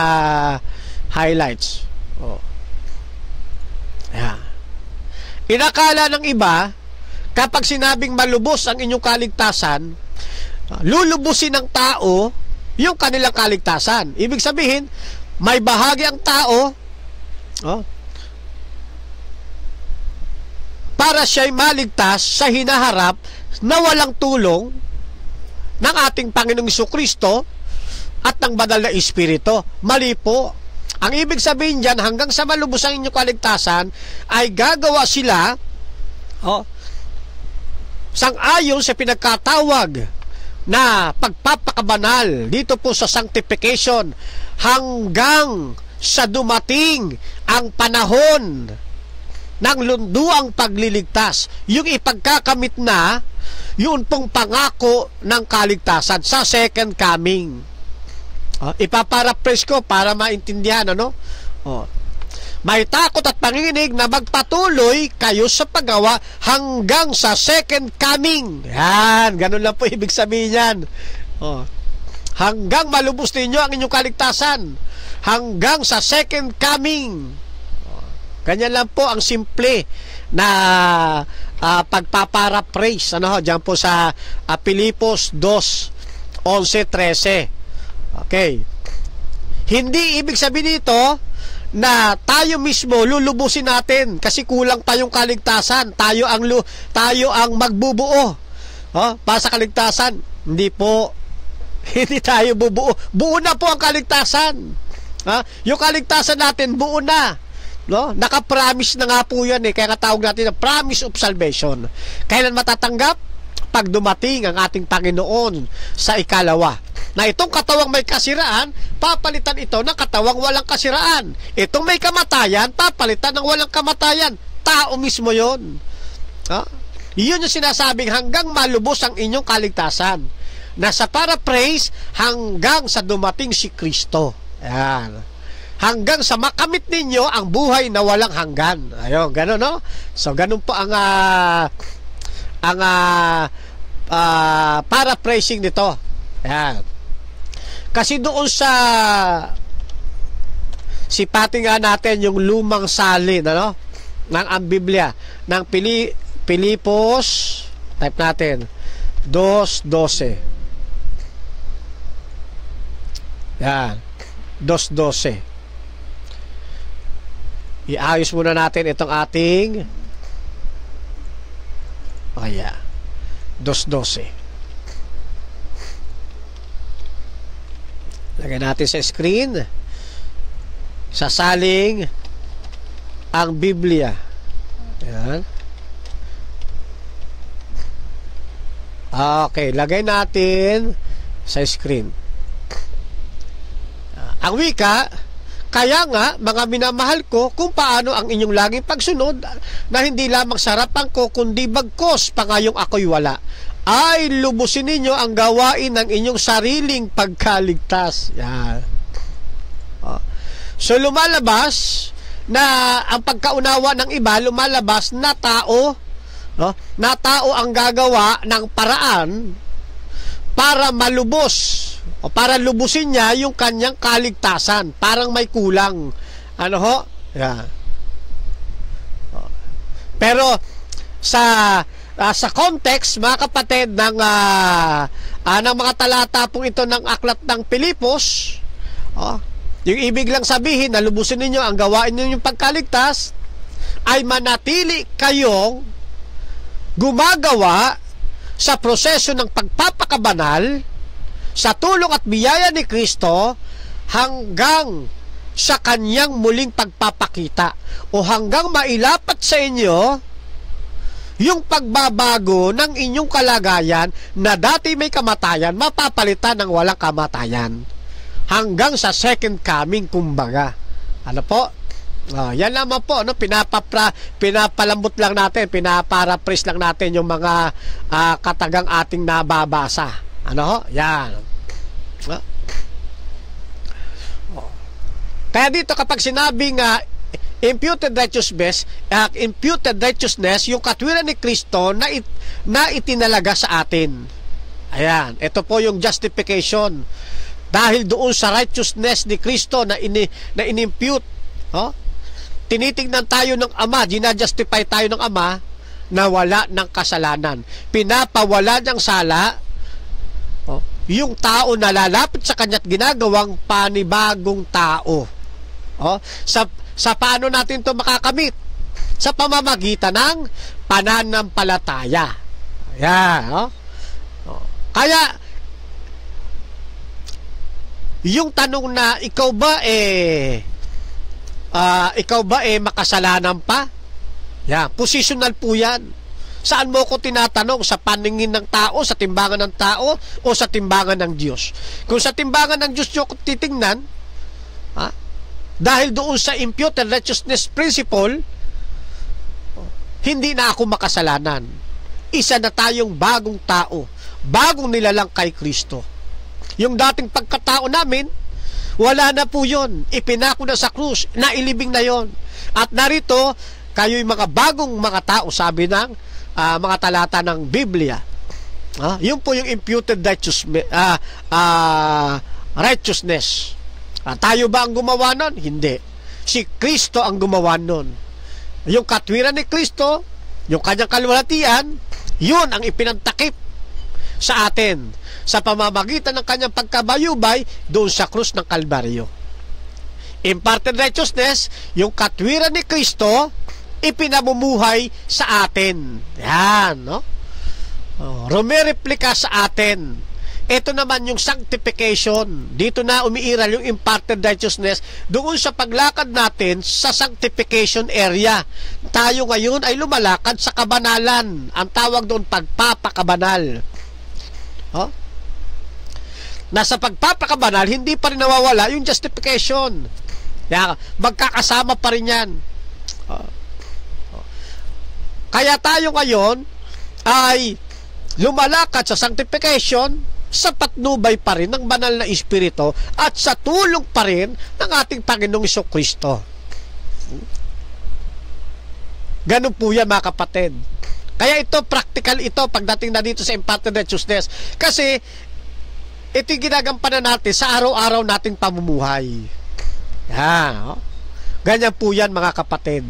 highlights. Inakala ng iba kapag sinabing malubos ang inyong kaligtasan, lulubusin ng tao yung kanilang kaligtasan. Ibig sabihin, may bahagi ang tao para siya'y maligtas sa hinaharap na walang tulong ng ating Panginoong Jesucristo at ng banal na Espiritu. Mali po. Ang ibig sabihin dyan, hanggang sa malubos ang inyong kaligtasan, ay gagawa sila sang-ayon sa pinagkatawag na pagpapakabanal dito po sa sanctification hanggang sa dumating ang panahon ng lunduang pagliligtas, yung ipagkakamit na yun pong pangako ng kaligtasan sa second coming. Ipaparaphrase ko para maintindihan, ano? May takot at panginginig na magpatuloy kayo sa paggawa hanggang sa second coming. Yan, ganun lang po ibig sabihin yan. Hanggang malubos ninyo ang inyong kaligtasan, hanggang sa second coming. Ganyan lang po ang simple na pagpaparaphrase, ano, diyan po sa Filipos 2:11-13. Okay. Hindi ibig sabihin dito na tayo mismo lulubusin natin kasi kulang tayong kaligtasan. Tayo ang magbubuo para sa kaligtasan. Hindi po. Hindi tayo bubuo. Buo na po ang kaligtasan. Yung kaligtasan natin buo na. No? Naka-promise na nga po yan kaya katawag natin na promise of salvation. Kailan matatanggap? Pag dumating ang ating Panginoon sa ikalawa. Na itong katawang may kasiraan, papalitan ito ng katawang walang kasiraan. Itong may kamatayan, papalitan ng walang kamatayan. Tao mismo yon. Iyon yung sinasabing hanggang malubos ang inyong kaligtasan. Nasa paraphrase, hanggang sa dumating si Kristo. Ayan. Hanggang sa makamit ninyo ang buhay na walang hanggan. Ayun, gano'n, no? So, ganun po ang paraphrasing nito. Ayan. Kasi doon sa sipating nga natin yung lumang salin, ano? Ng ang Biblia ng Filipos, type natin 2:12. Yan, 2:12. Iayos muna natin itong ating 2:12. Lagay natin sa screen. Sasaling ang Biblia. Ayan. Okay, lagay natin sa screen. Ang wika, kaya nga, mga minamahal ko, kung paano ang inyong laging pagsunod na hindi lamang sarapan ko, kundi bagkos pangayong ako'y wala, ay lubusin ninyo ang gawain ng inyong sariling pagkaligtas. Yan. So lumalabas na ang pagkaunawa ng iba, lumalabas na tao, na tao ang gagawa ng paraan para malubos o para lubusin niya yung kanyang kaligtasan. Parang may kulang. Ano ho? Yan. Pero sa context, mga kapatid, ng mga talata po ito ng aklat ng Filipos, yung ibig lang sabihin na lubusin ninyo ang gawain ninyo yung pagkaligtas ay manatili kayong gumagawa sa proseso ng pagpapakabanal sa tulong at biyaya ni Kristo hanggang sa kanyang muling pagpapakita o hanggang mailapat sa inyo yung pagbabago ng inyong kalagayan na dati may kamatayan, mapapalitan ng walang kamatayan. hanggang sa second coming, kumbaga. Ano po? Yan naman po, no? Pinapalambot lang natin, pinaparaphrase lang natin yung mga katagang ating nababasa. Ano ho? Yan. Kaya dito kapag sinabing imputed righteousness, yung katwiran ni Kristo na itinalaga sa atin. Ayan, ito po yung justification. Dahil doon sa righteousness ni Kristo na inimpute, tinitingnan tayo ng Ama, ginajustify tayo ng Ama na wala ng kasalanan. Pinapawala niyang sala yung tao na lalapit sa kanya't ginagawang panibagong tao. Sa paano natin ito makakamit? Sa pamamagitan ng pananampalataya. Ayan. Kaya, yung tanong na ikaw ba makasalanan pa? Yan, positional po yan. Saan mo ko tinatanong? Sa paningin ng tao, sa timbangan ng tao, o sa timbangan ng Diyos? Kung sa timbangan ng Diyos nyo titingnan, dahil doon sa imputed righteousness principle, hindi na ako makasalanan. Isa na tayong bagong tao, bagong nilalang kay Kristo. Yung dating pagkatao namin, wala na po yun. Ipinako na sa krus, nailibing na yon. At narito, kayo'y mga bagong mga tao, sabi ng mga talata ng Biblia. Yun po yung imputed righteousness. Tayo ba ang gumawa nun? Hindi. Si Kristo ang gumawa nun. Yung katwiran ni Kristo, yung kanyang kalwalhatian, yun ang ipinantakip sa atin sa pamamagitan ng kanyang pagkabayubay doon sa krus ng Kalbaryo. Imparted righteousness, yung katwiran ni Kristo, ipinamumuhay sa atin. Yan, no? Rumireplika sa atin. Ito naman yung sanctification. Dito na umiiral yung imparted righteousness doon sa paglakad natin sa sanctification area. Tayo ngayon ay lumalakad sa kabanalan. Ang tawag doon pagpapakabanal. Nasa pagpapakabanal, hindi pa rin nawawala yung justification. Magkakasama pa rin yan. Kaya tayo ngayon ay lumalakad sa sanctification sa patnubay pa rin ng banal na Espiritu at sa tulong pa rin ng ating Panginoong Jesucristo. Ganun po yan, mga kapatid. Kaya ito, practical ito pagdating na dito sa imparted righteousness. Kasi ito yung ginagampanan natin sa araw-araw nating pamumuhay. Ganyan po yan, mga kapatid.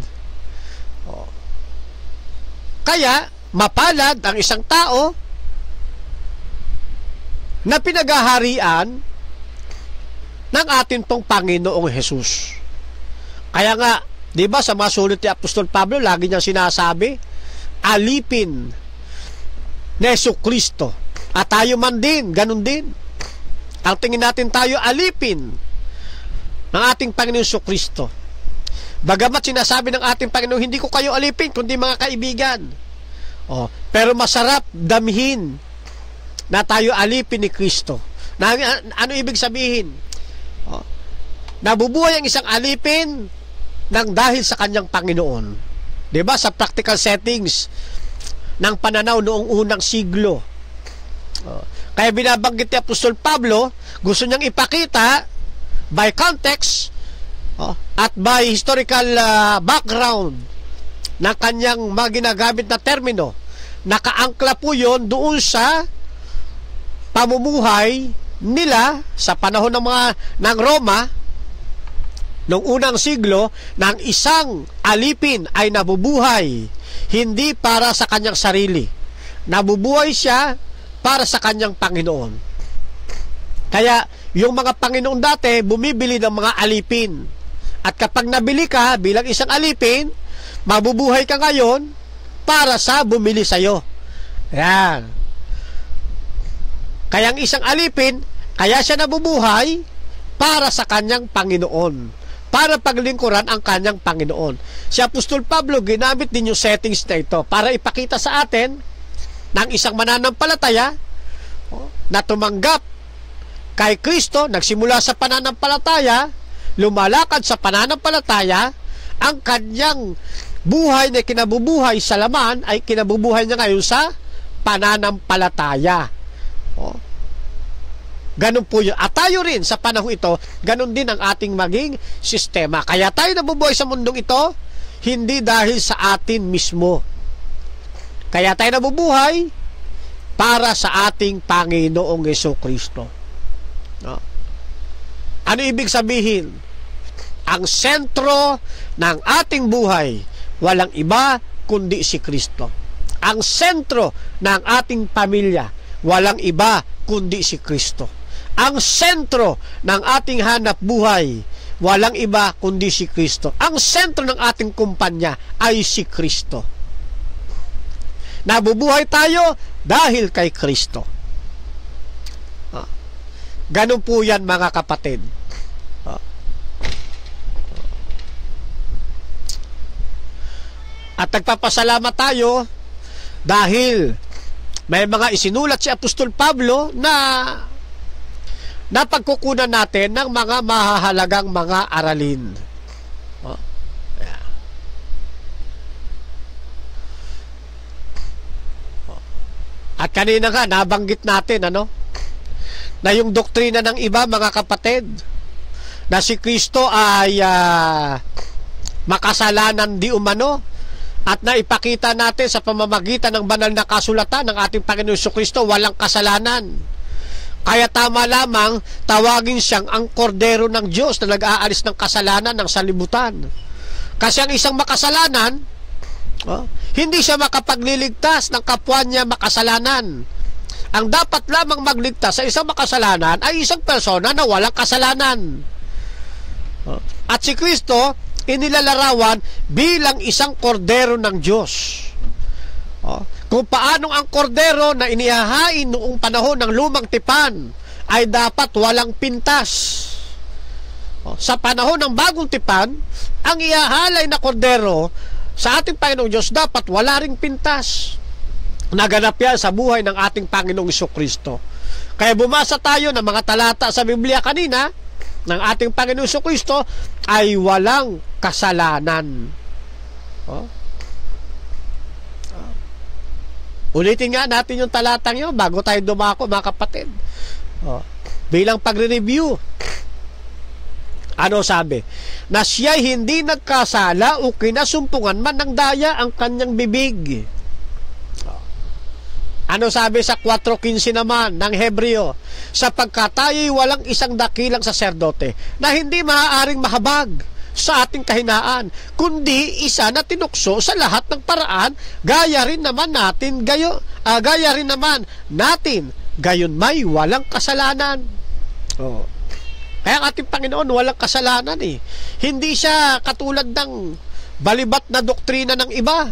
Kaya, mapalad ang isang tao na pinaghaharian ng atin pong Panginoong Jesus. Kaya nga, di ba sa mga sulat ni Apostol Pablo, lagi niyang sinasabi, alipin ni Jesucristo. At tayo man din, ganun din. Ang tingin natin tayo alipin ng ating Panginoong Jesucristo. Bagamat sinasabi ng ating Panginoon, hindi ko kayo alipin, kundi mga kaibigan. Pero masarap damhin na tayo alipin ni Kristo. Ano ibig sabihin? Nabubuhay ang isang alipin ng dahil sa kanyang Panginoon. Diba? Sa practical settings ng pananaw noong unang siglo. Kaya binabanggit ni Apostol Pablo, gusto niyang ipakita by context at by historical background na kanyang mga ginagamit na termino. Nakaangkla po yun doon sa pamumuhay nila sa panahon ng Roma noong unang siglo, ng isang alipin ay nabubuhay hindi para sa kanyang sarili. Nabubuhay siya para sa kanyang Panginoon. Kaya yung mga Panginoon dati bumibili ng mga alipin. At kapag nabili ka bilang isang alipin, mabubuhay ka ngayon para sa bumili sa'yo. Yan. Kaya ang isang alipin, kaya siya nabubuhay para sa kanyang Panginoon. Para paglingkuran ang kanyang Panginoon. Si Apostol Pablo, ginamit din yung settings na ito para ipakita sa atin ng isang mananampalataya na tumanggap kay Kristo, nagsimula sa pananampalataya, lumalakad sa pananampalataya, ang kanyang buhay na kinabubuhay sa laman ay kinabubuhay niya ngayon sa pananampalataya. Ganun po yun. At tayo rin sa panahon ito, ganun din ang ating maging sistema. Kaya tayo nabubuhay sa mundong ito, hindi dahil sa atin mismo. Kaya tayo nabubuhay para sa ating Panginoong Jesucristo. Ano ibig sabihin? Ang sentro ng ating buhay, walang iba kundi si Kristo. Ang sentro ng ating pamilya, walang iba kundi si Kristo. Ang sentro ng ating hanap buhay, walang iba kundi si Kristo. Ang sentro ng ating kumpanya ay si Kristo. Nabubuhay tayo dahil kay Kristo. Ganun po yan, mga kapatid. At nagpapasalamat tayo dahil may mga isinulat si Apostol Pablo na napagkukunan natin ng mga mahahalagang mga aralin. At kanina nga, nabanggit natin, na yung doktrina ng iba, mga kapatid, na si Kristo ay makasalanan di umano, at naipakita natin sa pamamagitan ng banal na kasulatan ng ating Panginoon Jesucristo, walang kasalanan. Kaya tama lamang tawagin siyang ang kordero ng Diyos na nag-aalis ng kasalanan ng salibutan. Kasi ang isang makasalanan, hindi siya makapagliligtas ng kapwa niya makasalanan. Ang dapat lamang magligtas sa isang makasalanan ay isang persona na walang kasalanan. At si Kristo inilalarawan bilang isang kordero ng Diyos. Kung paanong ang kordero na inihahain noong panahon ng lumang tipan ay dapat walang pintas. Sa panahon ng bagong tipan, ang ihahalay na kordero sa ating Panginoong Diyos dapat wala ring pintas. Naganap yan sa buhay ng ating Panginoong Jesucristo. Kaya bumasa tayo ng mga talata sa Biblia kanina ng ating Panginoong Jesucristo ay walang kasalanan. Ulitin nga natin yung talatang yun bago tayo dumako, mga kapatid. Bilang pagre-review, ano sabi? Na siya'y hindi nagkasala o kinasumpungan man ng daya ang kanyang bibig. Ano sabi sa 4:15 naman ng Hebreo? Sapagkat tayo'y walang isang dakilang saserdote na hindi maaaring mahabag sa ating kahinaan, kundi isa na tinukso sa lahat ng paraan, gaya rin naman natin gayon may walang kasalanan. Kaya ang ating Panginoon walang kasalanan eh. Hindi siya katulad ng balibat na doktrina ng iba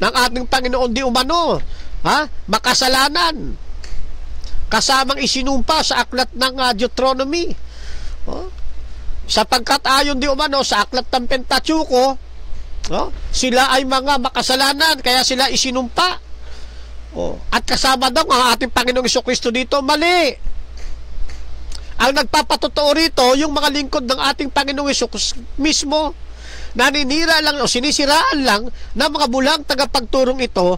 ng ating Panginoon di umano, makasalanan, kasamang isinumpa sa aklat ng Deuteronomy. Sapagkat ayon di umano sa aklat ng Pentateuco, sila ay mga makasalanan, kaya sila isinumpa. At kasama daw ang ating Panginoong Jesucristo dito, mali. Ang nagpapatotoo rito, yung mga lingkod ng ating Panginoong Jesucristo mismo, naninira lang o sinisiraan lang ng mga bulang tagapagturong ito,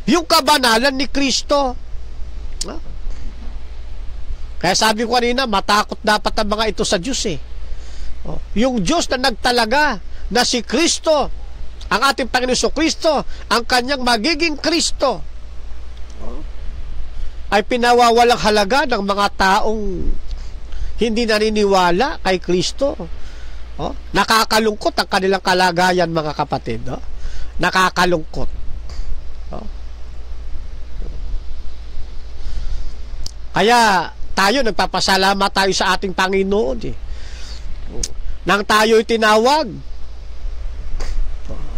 yung kabanalan ni Kristo. Kaya sabi ko kanina, matakot dapat ang mga ito sa Diyos eh. Yung Diyos na nagtalaga na si Kristo, ang ating Panginoon Jesucristo, ang kanyang magiging Kristo, ay pinawawalang halaga ng mga taong hindi naniniwala kay Kristo. Nakakalungkot ang kanilang kalagayan, mga kapatid. Nakakalungkot. Kaya tayo, nagpapasalamat tayo sa ating Panginoon nang tayo'y tinawag,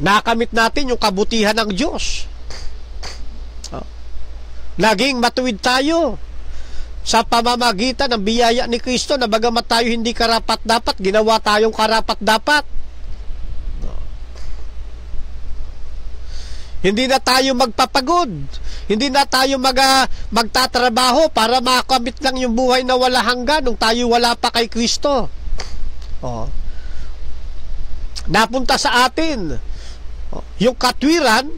nakamit natin yung kabutihan ng Diyos. Naging matuwid tayo sa pamamagitan ng biyaya ni Kristo, na bagamat tayo hindi karapat-dapat, ginawa tayong karapat-dapat. Hindi na tayo magpapagod. Hindi na tayo magtatrabaho para makamit lang yung buhay na wala hanggan nung tayo wala pa kay Kristo. Oh. Napunta sa atin yung katwiran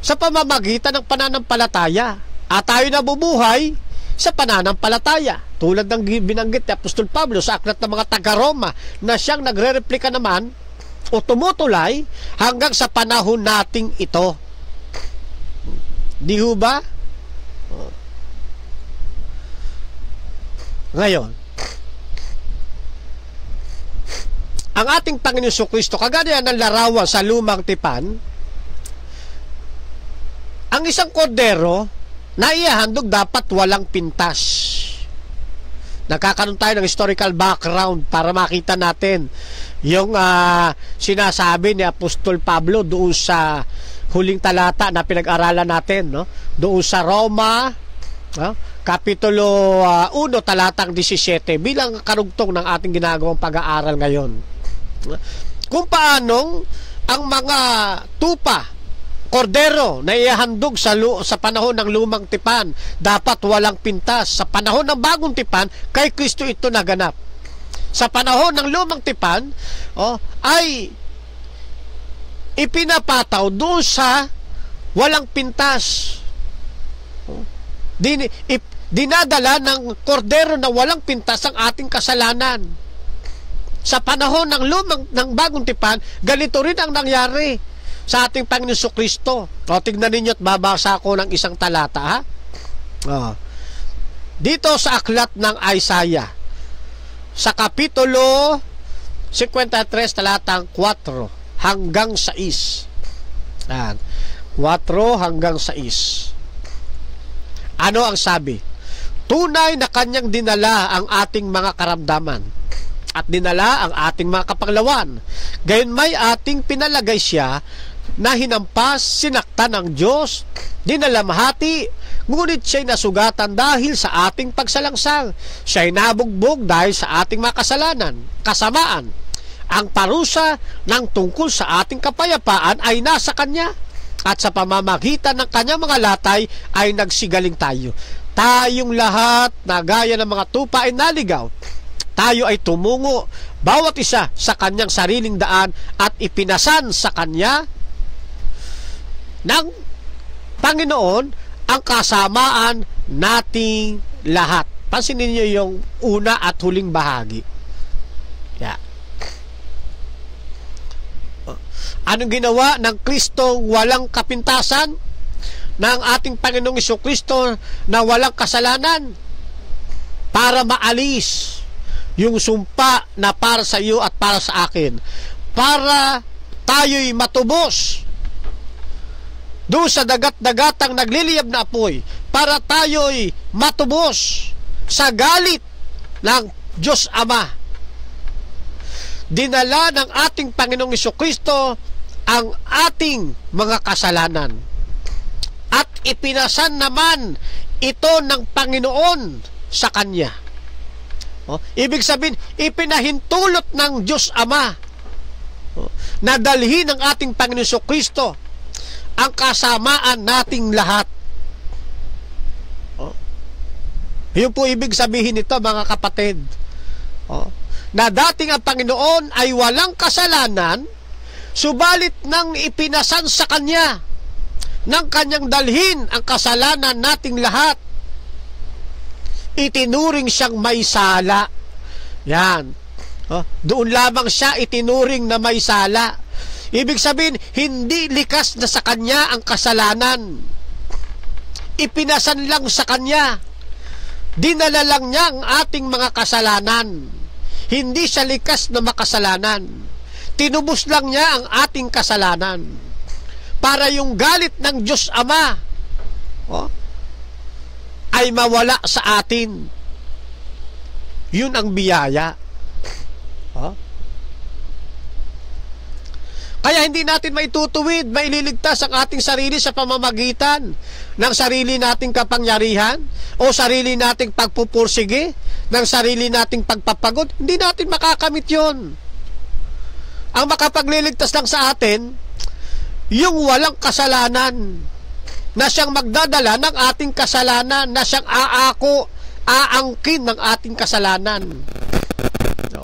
sa pamamagitan ng pananampalataya. At tayo nabubuhay sa pananampalataya. Tulad ng binanggit ni Apostol Pablo sa aklat ng mga taga-Roma na siyang nagre-replika naman o tumutulay hanggang sa panahon nating ito. Di ho ba? Ngayon, ang ating Panginoon Jesucristo, kagaya ng larawan sa lumang tipan, ang isang kordero na ihahandog dapat walang pintas. Nagkakaroon tayo ng historical background para makita natin yung sinasabi ni Apostol Pablo doon sa huling talata na pinag-aralan natin, no? Doon sa Roma, no? Kapitulo 1, talatang 17, bilang karugtong ng ating ginagawang pag-aaral ngayon. Kung paanong ang mga tupa, kordero na ihahandog sa panahon ng lumang tipan dapat walang pintas. Sa panahon ng bagong tipan, kay Kristo ito naganap. Sa panahon ng lumang tipan, ay ipinapataw doon sa walang pintas. Dinadala ng kordero na walang pintas ang ating kasalanan. Sa panahon ng bagong tipan, ganito rin ang nangyari sa ating Panginoon Jesucristo. Tignan ninyo at babasa ko ng isang talata, ha? Dito sa aklat ng Isaiah, sa kapitulo 53, talatang 4 hanggang 6. 4 hanggang 6. Ano ang sabi? Tunay na kanyang dinala ang ating mga karamdaman at dinala ang ating mga kapanglawan. Gayon may ating pinalagay siya na hinampas, sinaktan ng Diyos, dinalamhati, ngunit siya'y nasugatan dahil sa ating pagsalangsang. Siya'y nabugbog dahil sa ating mga kasalanan, kasamaan. Ang parusa ng tungkol sa ating kapayapaan ay nasa Kanya, at sa pamamagitan ng Kanyang mga latay ay nagsigaling tayo. Tayong lahat na gaya ng mga tupa ay naligaw. Tayo ay tumungo, bawat isa sa kanyang sariling daan, at ipinasan sa Kanya ng Panginoon ang kasamaan nating lahat. Pansinin niyo yung una at huling bahagi. Yeah. Anong ginawa ng Kristong walang kapintasan? Ng ating Panginoong Jesucristo na walang kasalanan? Para maalis yung sumpa na para sa iyo at para sa akin. Para tayo'y matubos doon sa dagat-dagatang nagliliyab na apoy, para tayo'y matubos sa galit ng Diyos Ama. Dinala ng ating Panginoong Jesucristo ang ating mga kasalanan at ipinasan naman ito ng Panginoon sa Kanya. Ibig sabihin, ipinahintulot ng Diyos Ama na dalhin ng ating Panginoong Jesucristo ang kasamaan nating lahat. Yun po ibig sabihin nito, mga kapatid. Na dating ang Panginoon ay walang kasalanan, subalit nang ipinasan sa Kanya, nang Kanyang dalhin ang kasalanan nating lahat, itinuring siyang may sala. Yan. Doon lamang siya itinuring na may sala. Ibig sabihin, hindi likas na sa Kanya ang kasalanan. Ipinasan lang sa Kanya. Dinala lang niya ang ating mga kasalanan. Hindi siya likas na makasalanan. Tinubos lang niya ang ating kasalanan. Para yung galit ng Diyos Ama ay mawala sa atin. Yun ang biyaya. Kaya hindi natin maitutuwid, maililigtas ang ating sarili sa pamamagitan ng sarili nating kapangyarihan o sarili nating pagpupursige, ng sarili nating pagpapagod. Hindi natin makakamit yun. Ang makapagliligtas lang sa atin, yung walang kasalanan, na siyang magdadala ng ating kasalanan, na siyang aangkin ng ating kasalanan. No.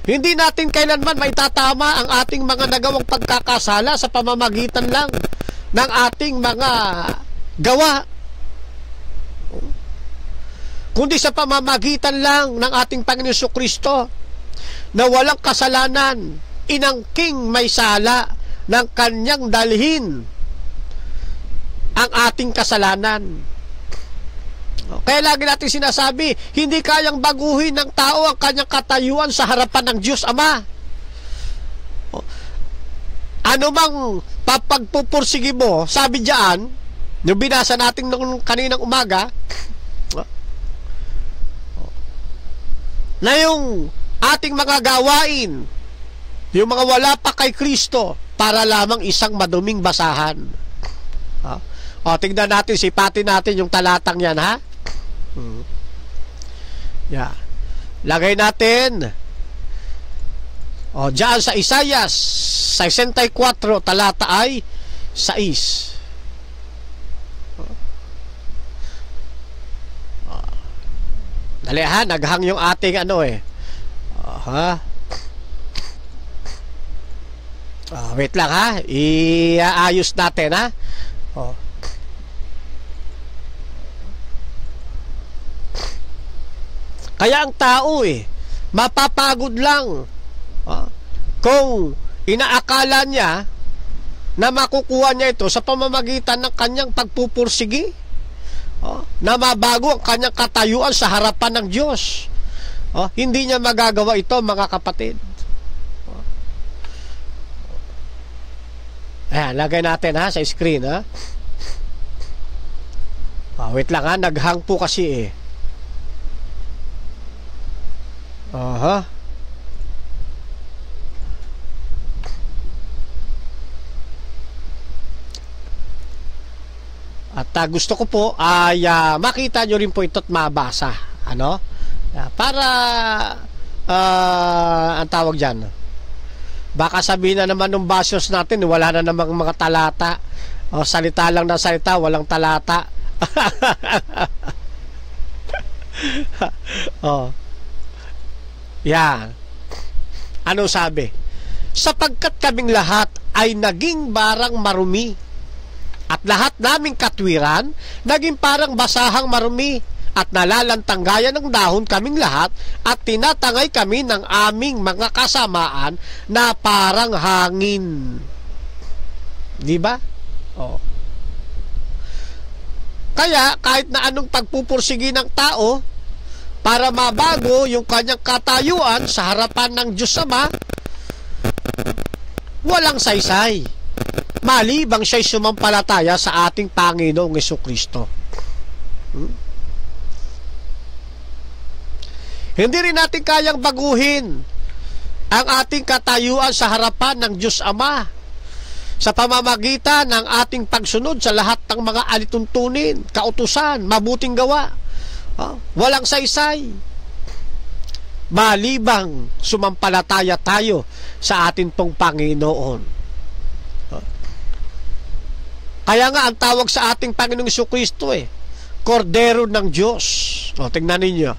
Hindi natin kailanman maitatama ang ating mga nagawang pagkakasala sa pamamagitan lang ng ating mga gawa, kundi sa pamamagitan lang ng ating Panginoon Jesucristo na walang kasalanan, inangking may sala ng kanyang dalhin ang ating kasalanan. Kaya lagi natin sinasabi, hindi kayang baguhin ng tao ang kanyang katayuan sa harapan ng Diyos Ama. Ano mang papagpupursige mo, sabi diyan, yung binasa natin nung kaninang umaga, na yung ating mga gawain, yung mga wala pa kay Kristo, para lamang isang maduming basahan. O, tingnan natin, sipatin natin yung talatang yan, ha? Yeah. Lagay natin diyan sa Isaias 64 talata ay 6. Dali ha, naghang yung ating wait lang ha, iaayos natin ha. Kaya ang tao mapapagod lang kung inaakala niya na makukuha niya ito sa pamamagitan ng kanyang pagpupursigi, na mabago ang kanyang katayuan sa harapan ng Diyos. Hindi niya magagawa ito, mga kapatid. Ayan, lagay natin ha sa screen ha. Wait lang ha, naghang po kasi At gusto ko po ay makita nyo rin po ito at mabasa. Para ang tawag dyan, baka sabihin na naman ng basyos natin, wala na namang mga talata. Salita lang na salita, walang talata. Yan. Ano sabi? Sapagkat kaming lahat ay naging barang marumi, at lahat naming katwiran naging parang basahang marumi, at nalalantanggayan ng dahon kaming lahat, at tinatangay kami ng aming mga kasamaan na parang hangin. Di ba? Kaya kahit na anong pagpupursigi ng tao para mabago yung kanyang katayuan sa harapan ng Diyos Ama, walang saysay, malibang siya'y sumampalataya sa ating Panginoong Jesucristo. Hindi rin natin kayang baguhin ang ating katayuan sa harapan ng Diyos Ama sa pamamagitan ng ating pagsunod sa lahat ng mga alituntunin, kautusan, mabuting gawa. Walang saysay, malibang sumampalataya tayo sa ating pong Panginoon. Kaya nga ang tawag sa ating Panginoong Jesucristo Kordero ng Diyos. Tingnan ninyo.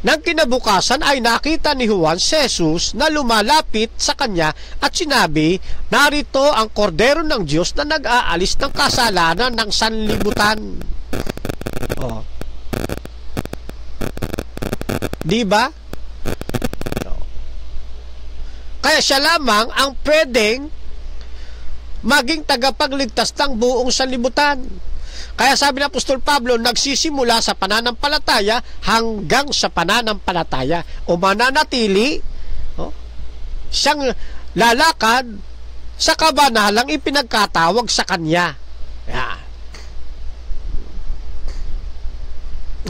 Nang kinabukasan ay nakita ni Juan si Jesus na lumalapit sa kanya at sinabi, narito ang Kordero ng Diyos na nag-aalis ng kasalanan ng sanlibutan. Di ba? Kaya siya lamang ang pwedeng maging tagapagligtas ng buong sanlibutan. Kaya sabi ng Apostol Pablo, nagsisimula sa pananampalataya hanggang sa pananampalataya, o mananatili siyang lalakad sa kabanalang ipinagkatawag sa kanya.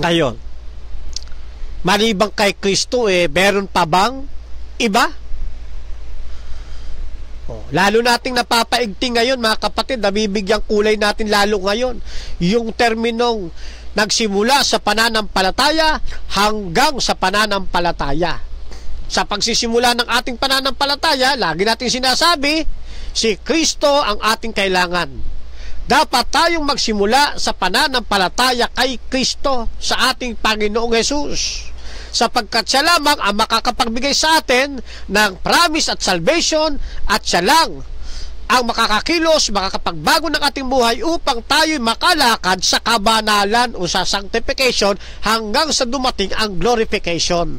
Ngayon, malibang kay Kristo meron pa bang iba? Lalo nating napapaigting ngayon, mga kapatid, nabibigyang kulay natin lalo ngayon yung terminong nagsimula sa pananampalataya hanggang sa pananampalataya. Sa pagsisimula ng ating pananampalataya, lagi natin sinasabi, Si Kristo ang ating kailangan. Dapat tayong magsimula sa pananampalataya kay Kristo, sa ating Panginoong Hesus, sapagkat siya lamang ang makakapagbigay sa atin ng promise at salvation, at siya lang ang makakakilos, makakapagbago ng ating buhay upang tayo'y makalakad sa kabanalan o sa sanctification hanggang sa dumating ang glorification.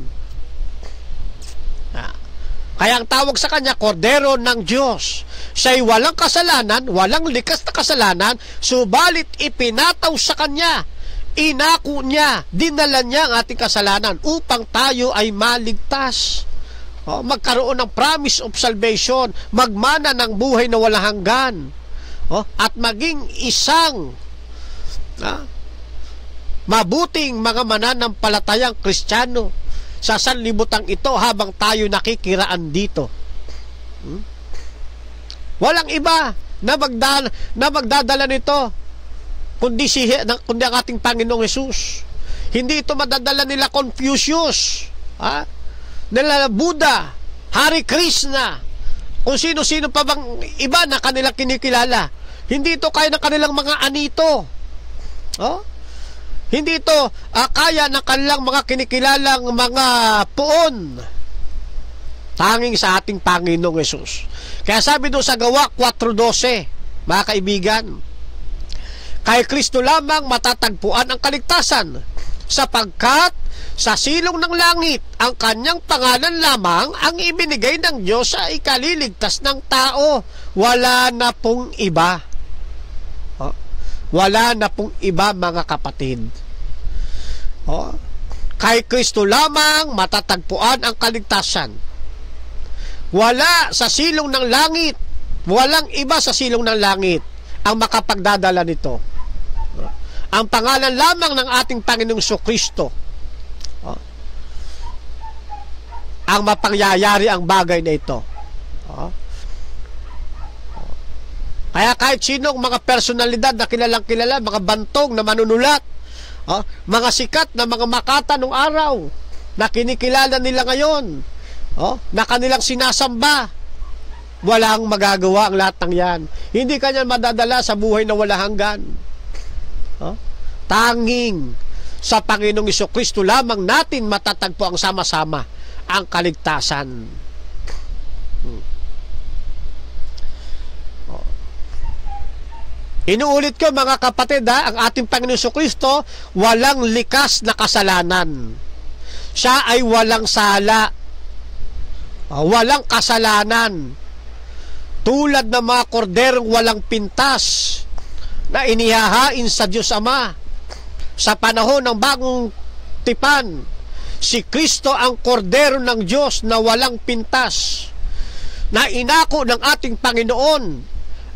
Kaya ang tawag sa kanya, Kordero ng Diyos. Siya'y walang kasalanan, walang likas na kasalanan, subalit ipinataw sa kanya, inako niya, dinala niya ang ating kasalanan upang tayo ay maligtas. Magkaroon ng promise of salvation, magmana ng buhay na walang hanggan, at maging isang mabuting mga mananampalatayang Kristiyano sa sanlibutang ito habang tayo nakikiraan dito. Walang iba na magdadala nito kundi ang ating Panginoong Hesus. Hindi ito madadala nila Confucius, nila Buddha, Hari Krishna, kung sino-sino pa bang iba na kanilang kinikilala. Hindi ito kaya ng kanilang mga anito. Hindi ito kaya ng kanilang mga kinikilalang mga puon. Tanging sa ating Panginoong Hesus. Kaya sabi doon sa Gawa 4:12, mga kaibigan, kay Kristo lamang matatagpuan ang kaligtasan, sapagkat sa silong ng langit ang kanyang pangalan lamang ang ibinigay ng Diyos sa ikaliligtas ng tao. Wala na pong iba. Wala na pong iba, mga kapatid. Kay Kristo lamang matatagpuan ang kaligtasan. Wala sa silong ng langit, walang iba sa silong ng langit ang makapagdadala nito. Ang pangalan lamang ng ating Panginoong Kristo ang mapangyayari ang bagay na ito. Kaya kahit sinong mga personalidad na kilalang kilala, mga bantog na manunulat, mga sikat na mga makata nung araw na kinikilala nila ngayon, na kanilang sinasamba, walang magagawa ang lahat ng yan. Hindi kanya madadala sa buhay na wala hanggan. Tanging sa Panginoong Kristo lamang natin matatagpo ang sama-sama ang kaligtasan. Inuulit ko, mga kapatid, ang ating Panginoong Kristo walang likas na kasalanan. Siya ay walang sala, walang kasalanan, tulad ng mga korderong walang pintas na inihahain sa Diyos Ama sa panahon ng bagong tipan. Si Kristo ang kordero ng Diyos na walang pintas, na inako ng ating Panginoon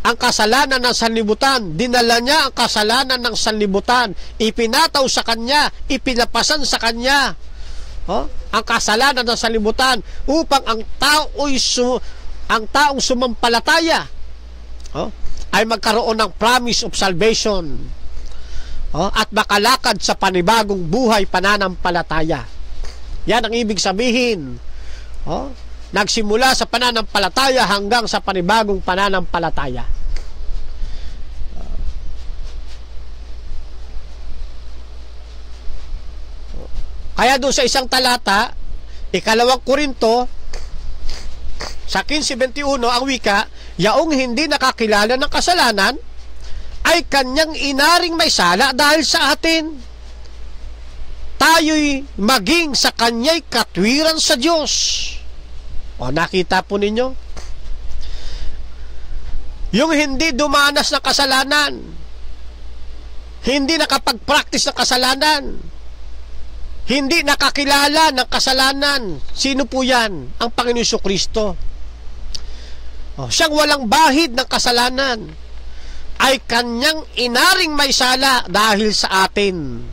ang kasalanan ng sanlibutan. Dinala niya ang kasalanan ng sanlibutan, ipinataw sa kanya, ipinapasan sa kanya ang kasalanan ng sanlibutan upang ang taong sumampalataya ay magkaroon ng promise of salvation at makalakad sa panibagong buhay pananampalataya. Yan ang ibig sabihin. Nagsimula sa pananampalataya hanggang sa panibagong pananampalataya. Kaya doon sa isang talata, 2 Korinto, sa 15:21, ang wika, yaong hindi nakakilala ng kasalanan, ay kanyang inaring may sala dahil sa atin. Tayo'y maging sa kanya'y katwiran sa Diyos. Nakita po ninyo? Yung hindi dumanas ng kasalanan, hindi nakapag-practice ng kasalanan, hindi nakakilala ng kasalanan, sino po yan? Ang Panginoon Kristo. Siyang walang bahid ng kasalanan, ay kanyang inaring may sala dahil sa atin.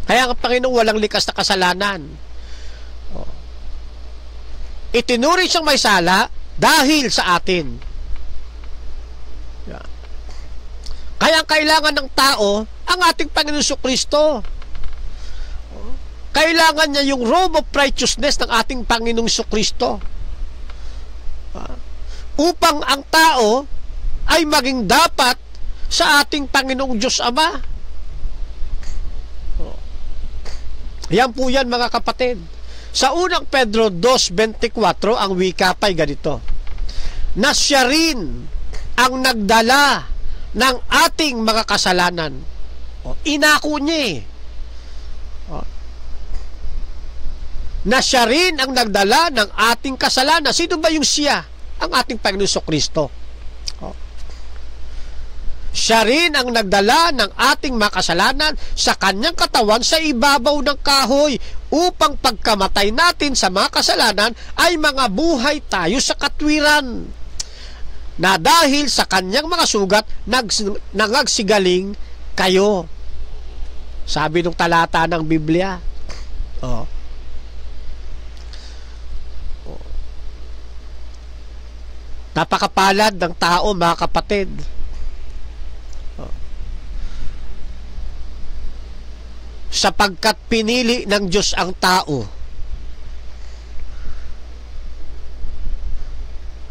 Kaya ang Panginoon walang likas na kasalanan. Itinuri siyang may sala dahil sa atin. Kaya kailangan ng tao ang ating Panginoon Kristo. Kailangan niya yung robe of righteousness ng ating Panginoong Kristo. upang ang tao ay maging dapat sa ating Panginoong Diyos Ama. Yan po yan, mga kapatid. Sa unang Pedro 2:24, ang wika pa'y ganito, na siya rin ang nagdala ng ating mga kasalanan. Inako niya eh. Na siya rin ang nagdala ng ating kasalanan. Sino ba yung siya? Ang ating Panginoon Kristo. Siya rin ang nagdala ng ating mga kasalanan sa kanyang katawan sa ibabaw ng kahoy upang pagkamatay natin sa mga kasalanan ay mga buhay tayo sa katwiran, na dahil sa kanyang mga sugat nangagsigaling kayo. Sabi ng talata ng Biblia. Napakapalad ng tao, mga kapatid. Sapagkat pinili ng Diyos ang tao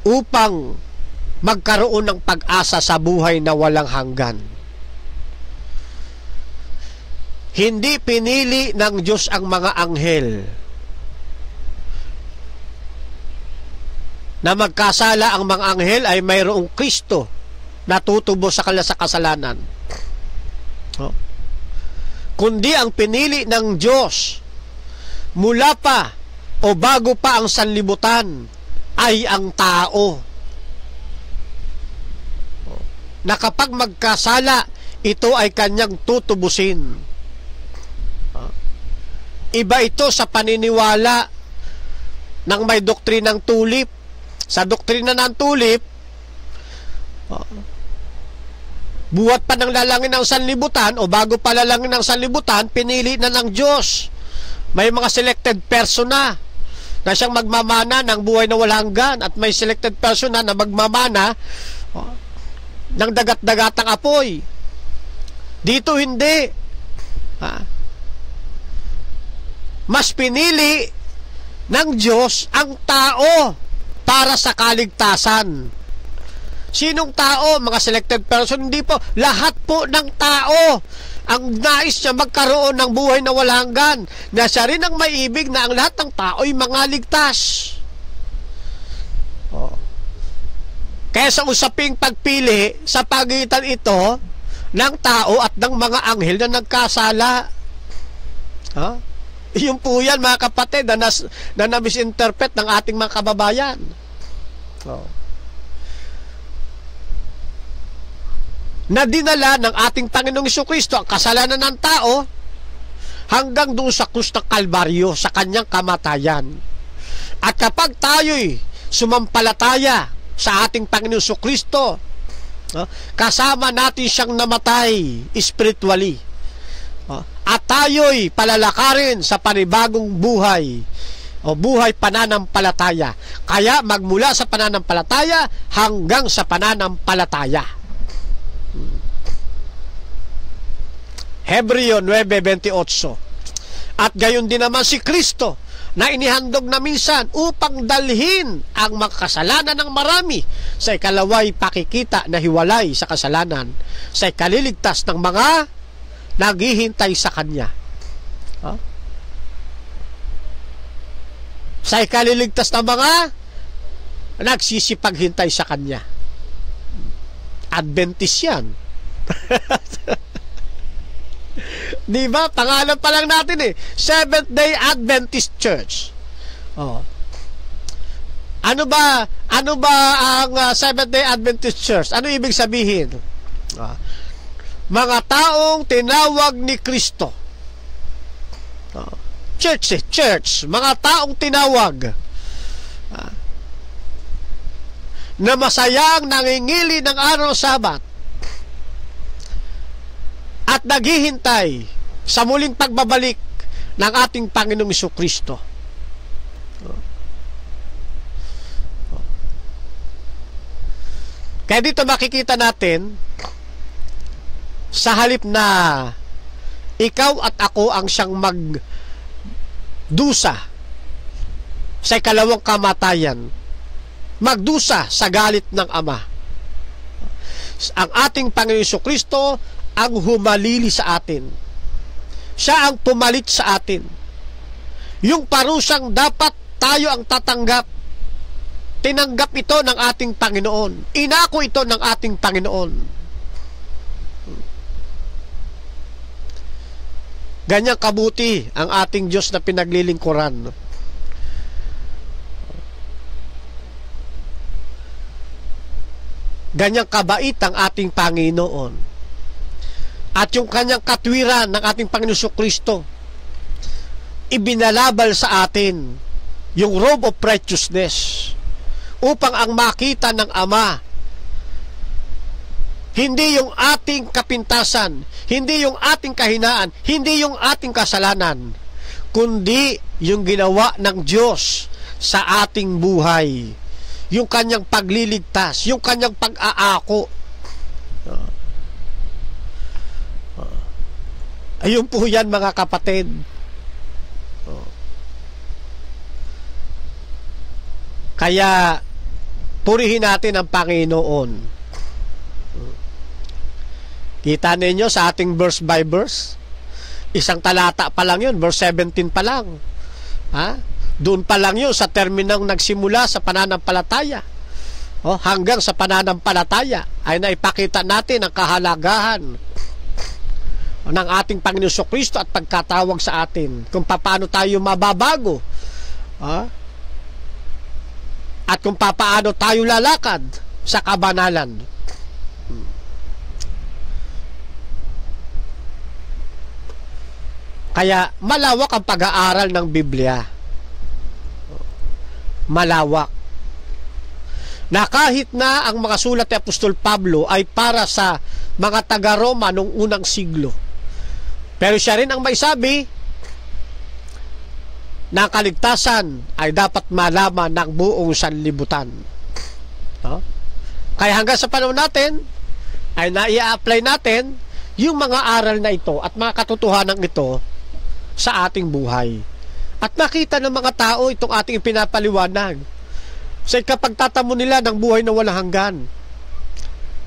upang magkaroon ng pag-asa sa buhay na walang hanggan. Hindi pinili ng Diyos ang mga anghel na magkasala. Ang mga anghel ay mayroong Kristo na tutubo sa kanila sa kasalanan. Kundi ang pinili ng Diyos mula pa o bago pa ang sanlibutan ay ang tao, na kapag magkasala, ito ay kanyang tutubusin. Iba ito sa paniniwala ng may doktrinang tulip. Sa doktrina ng tulip, buhat pa ng lalangin ng sanlibutan o bago pa lalangin ng sanlibutan, pinili na ng Diyos. May mga selected person na siyang magmamana ng buhay na walang hanggan, at may selected person na magmamana ng dagat-dagatang apoy. Dito hindi. Mas pinili ng Diyos ang tao para sa kaligtasan. Sinong tao? Mga selected person? Hindi po. Lahat po ng tao ang nais niya magkaroon ng buhay na walang hanggan, na siya rin ang maiibig na ang lahat ng tao ay mga ligtas. Kaya sa usaping pagpili, sa pagitan ito ng tao at ng mga anghel na nagkasala. Yun po yan, mga kapatid, na na-misinterpret ng ating mga kababayan. Na dinala ng ating Panginoong Jesucristo ang kasalanan ng tao hanggang doon sa krus ng Kalbaryo, sa kanyang kamatayan. At kapag tayo'y sumampalataya sa ating Panginoong Jesucristo, kasama natin siyang namatay spiritually, at tayo'y palalakarin sa panibagong buhay o buhay pananampalataya. Kaya magmula sa pananampalataya hanggang sa pananampalataya. Hebreo 9:28. At gayon din naman si Kristo, na inihandog na minsan upang dalhin ang mga kasalanan ng marami, sa ikalaway pakikita na hiwalay sa kasalanan, sa ikaliligtas ng mga naghihintay sa Kanya. Sa ikaliligtas ng mga nagsisipaghintay sa Kanya. Adventist yan. Diba? Pangalan pa lang natin eh. Seventh-day Adventist Church. Ano ba ang Seventh-day Adventist Church? Ano ibig sabihin? Mga taong tinawag ni Kristo. Church. Mga taong tinawag na masayang nangingili ng araw Sabat at naghihintay sa muling pagbabalik ng ating Panginoong Jesucristo. Kaya dito makikita natin, sa halip na ikaw at ako ang siyang magdusa sa ikalawang kamatayan, magdusa sa galit ng Ama. Ang ating Panginoon Jesucristo ang humalili sa atin. Siya ang pumalit sa atin. Yung parusang dapat tayo ang tatanggap, tinanggap ito ng ating Panginoon. Inako ito ng ating Panginoon. Ganyang kabuti ang ating Diyos na pinaglilingkuran. Ganyang kabait ang ating Panginoon. At yung kanyang katwiran ng ating Panginoon Jesucristo, ibinalabal sa atin yung robe of righteousness upang ang makita ng Ama, hindi yung ating kapintasan, hindi yung ating kahinaan, hindi yung ating kasalanan, kundi yung ginawa ng Diyos sa ating buhay, yung kanyang pagliligtas, yung kanyang pag-aako. Ayun po yan, mga kapatid. Kaya purihin natin ang Panginoon. Kita ninyo sa ating verse by verse, isang talata pa lang yun, verse 17 pa lang. Doon pa lang yun sa terminong nagsimula sa pananampalataya. Hanggang sa pananampalataya ay naipakita natin ang kahalagahan ng ating Panginoon Jesucristo at pagkatawag sa atin kung paano tayo mababago, at kung paano tayo lalakad sa kabanalan. Kaya malawak ang pag-aaral ng Biblia. Malawak. Na kahit na ang mga sulat ni Apostol Pablo ay para sa mga taga-Roma noong unang siglo, pero siya rin ang may sabi na kaligtasan ay dapat malaman ng buong sanlibutan. Kaya hanggang sa panahon natin ay nai-apply natin yung mga aral na ito at mga katotohanan ito sa ating buhay. At makita ng mga tao itong ating pinapaliwanag sa ikapagtatamo nila ng buhay na walang hanggan,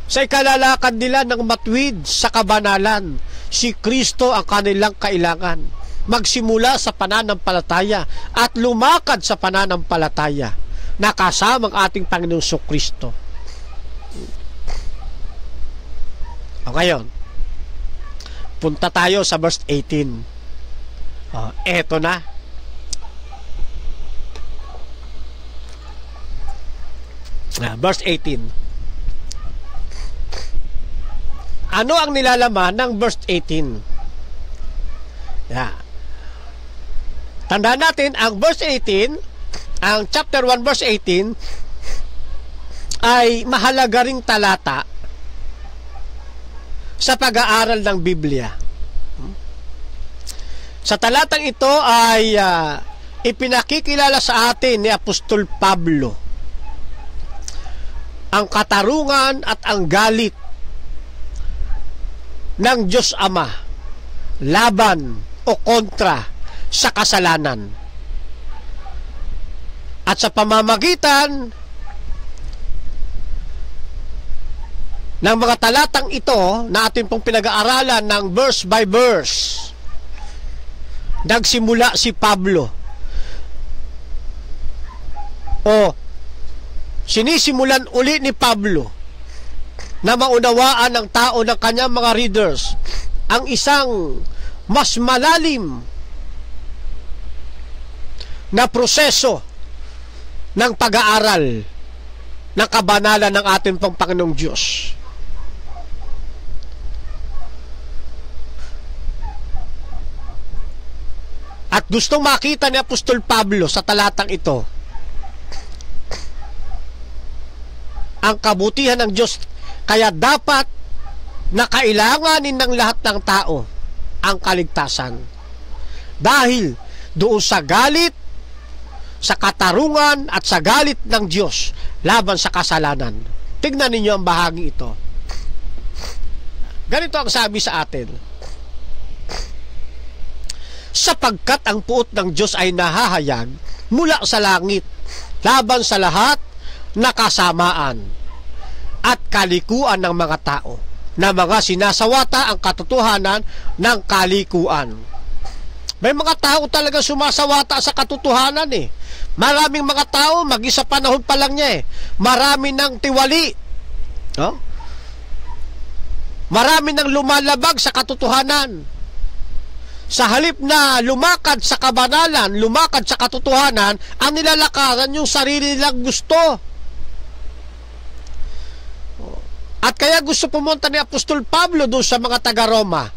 sa ikalalakad nila ng matwid sa kabanalan. Si Kristo ang kanilang kailangan. Magsimula sa pananampalataya at lumakad sa pananampalataya na kasamang ating Panginoong Jesucristo. O ngayon, punta tayo sa verse 18. Eto na. Verse 18. Ano ang nilalaman ng verse 18? Tandaan natin, ang verse 18, ang chapter 1 verse 18, ay mahalaga ring talata sa pag-aaral ng Biblia. Sa talatang ito ay ipinakikilala sa atin ni Apostol Pablo ang katarungan at ang galit ng Diyos Ama laban o kontra sa kasalanan. At sa pamamagitan ng mga talatang ito na atin pong pinag-aaralan ng verse by verse, nagsimula si Pablo sinisimulan uli ni Pablo na maunawaan ng tao ng kanyang mga readers ang isang mas malalim na proseso ng pag-aaral ng kabanalan ng ating pong Panginoong Diyos. At gustong makita ni Apostol Pablo sa talatang ito ang kabutihan ng Diyos, kaya dapat na kailanganin ng lahat ng tao ang kaligtasan. Dahil doon sa galit, sa katarungan at sa galit ng Diyos laban sa kasalanan. Tignan ninyo ang bahagi ito. Ganito ang sabi sa atin: sapagkat ang puot ng Diyos ay nahahayag mula sa langit laban sa lahat na kasamaan at kalikuan ng mga tao na mga sinasawata ang katotohanan ng kalikuan. May mga tao talaga sumasawata sa katotohanan eh. Maraming mga tao, mag-isa panahon pa lang niya eh. Marami ng tiwali. No? Marami ng lumalabag sa katotohanan. Sa halip na lumakad sa kabanalan, lumakad sa katotohanan, ang nilalakaran yung sarili nilang gusto. At kaya gusto pumunta ni Apostol Pablo doon sa mga taga-Roma.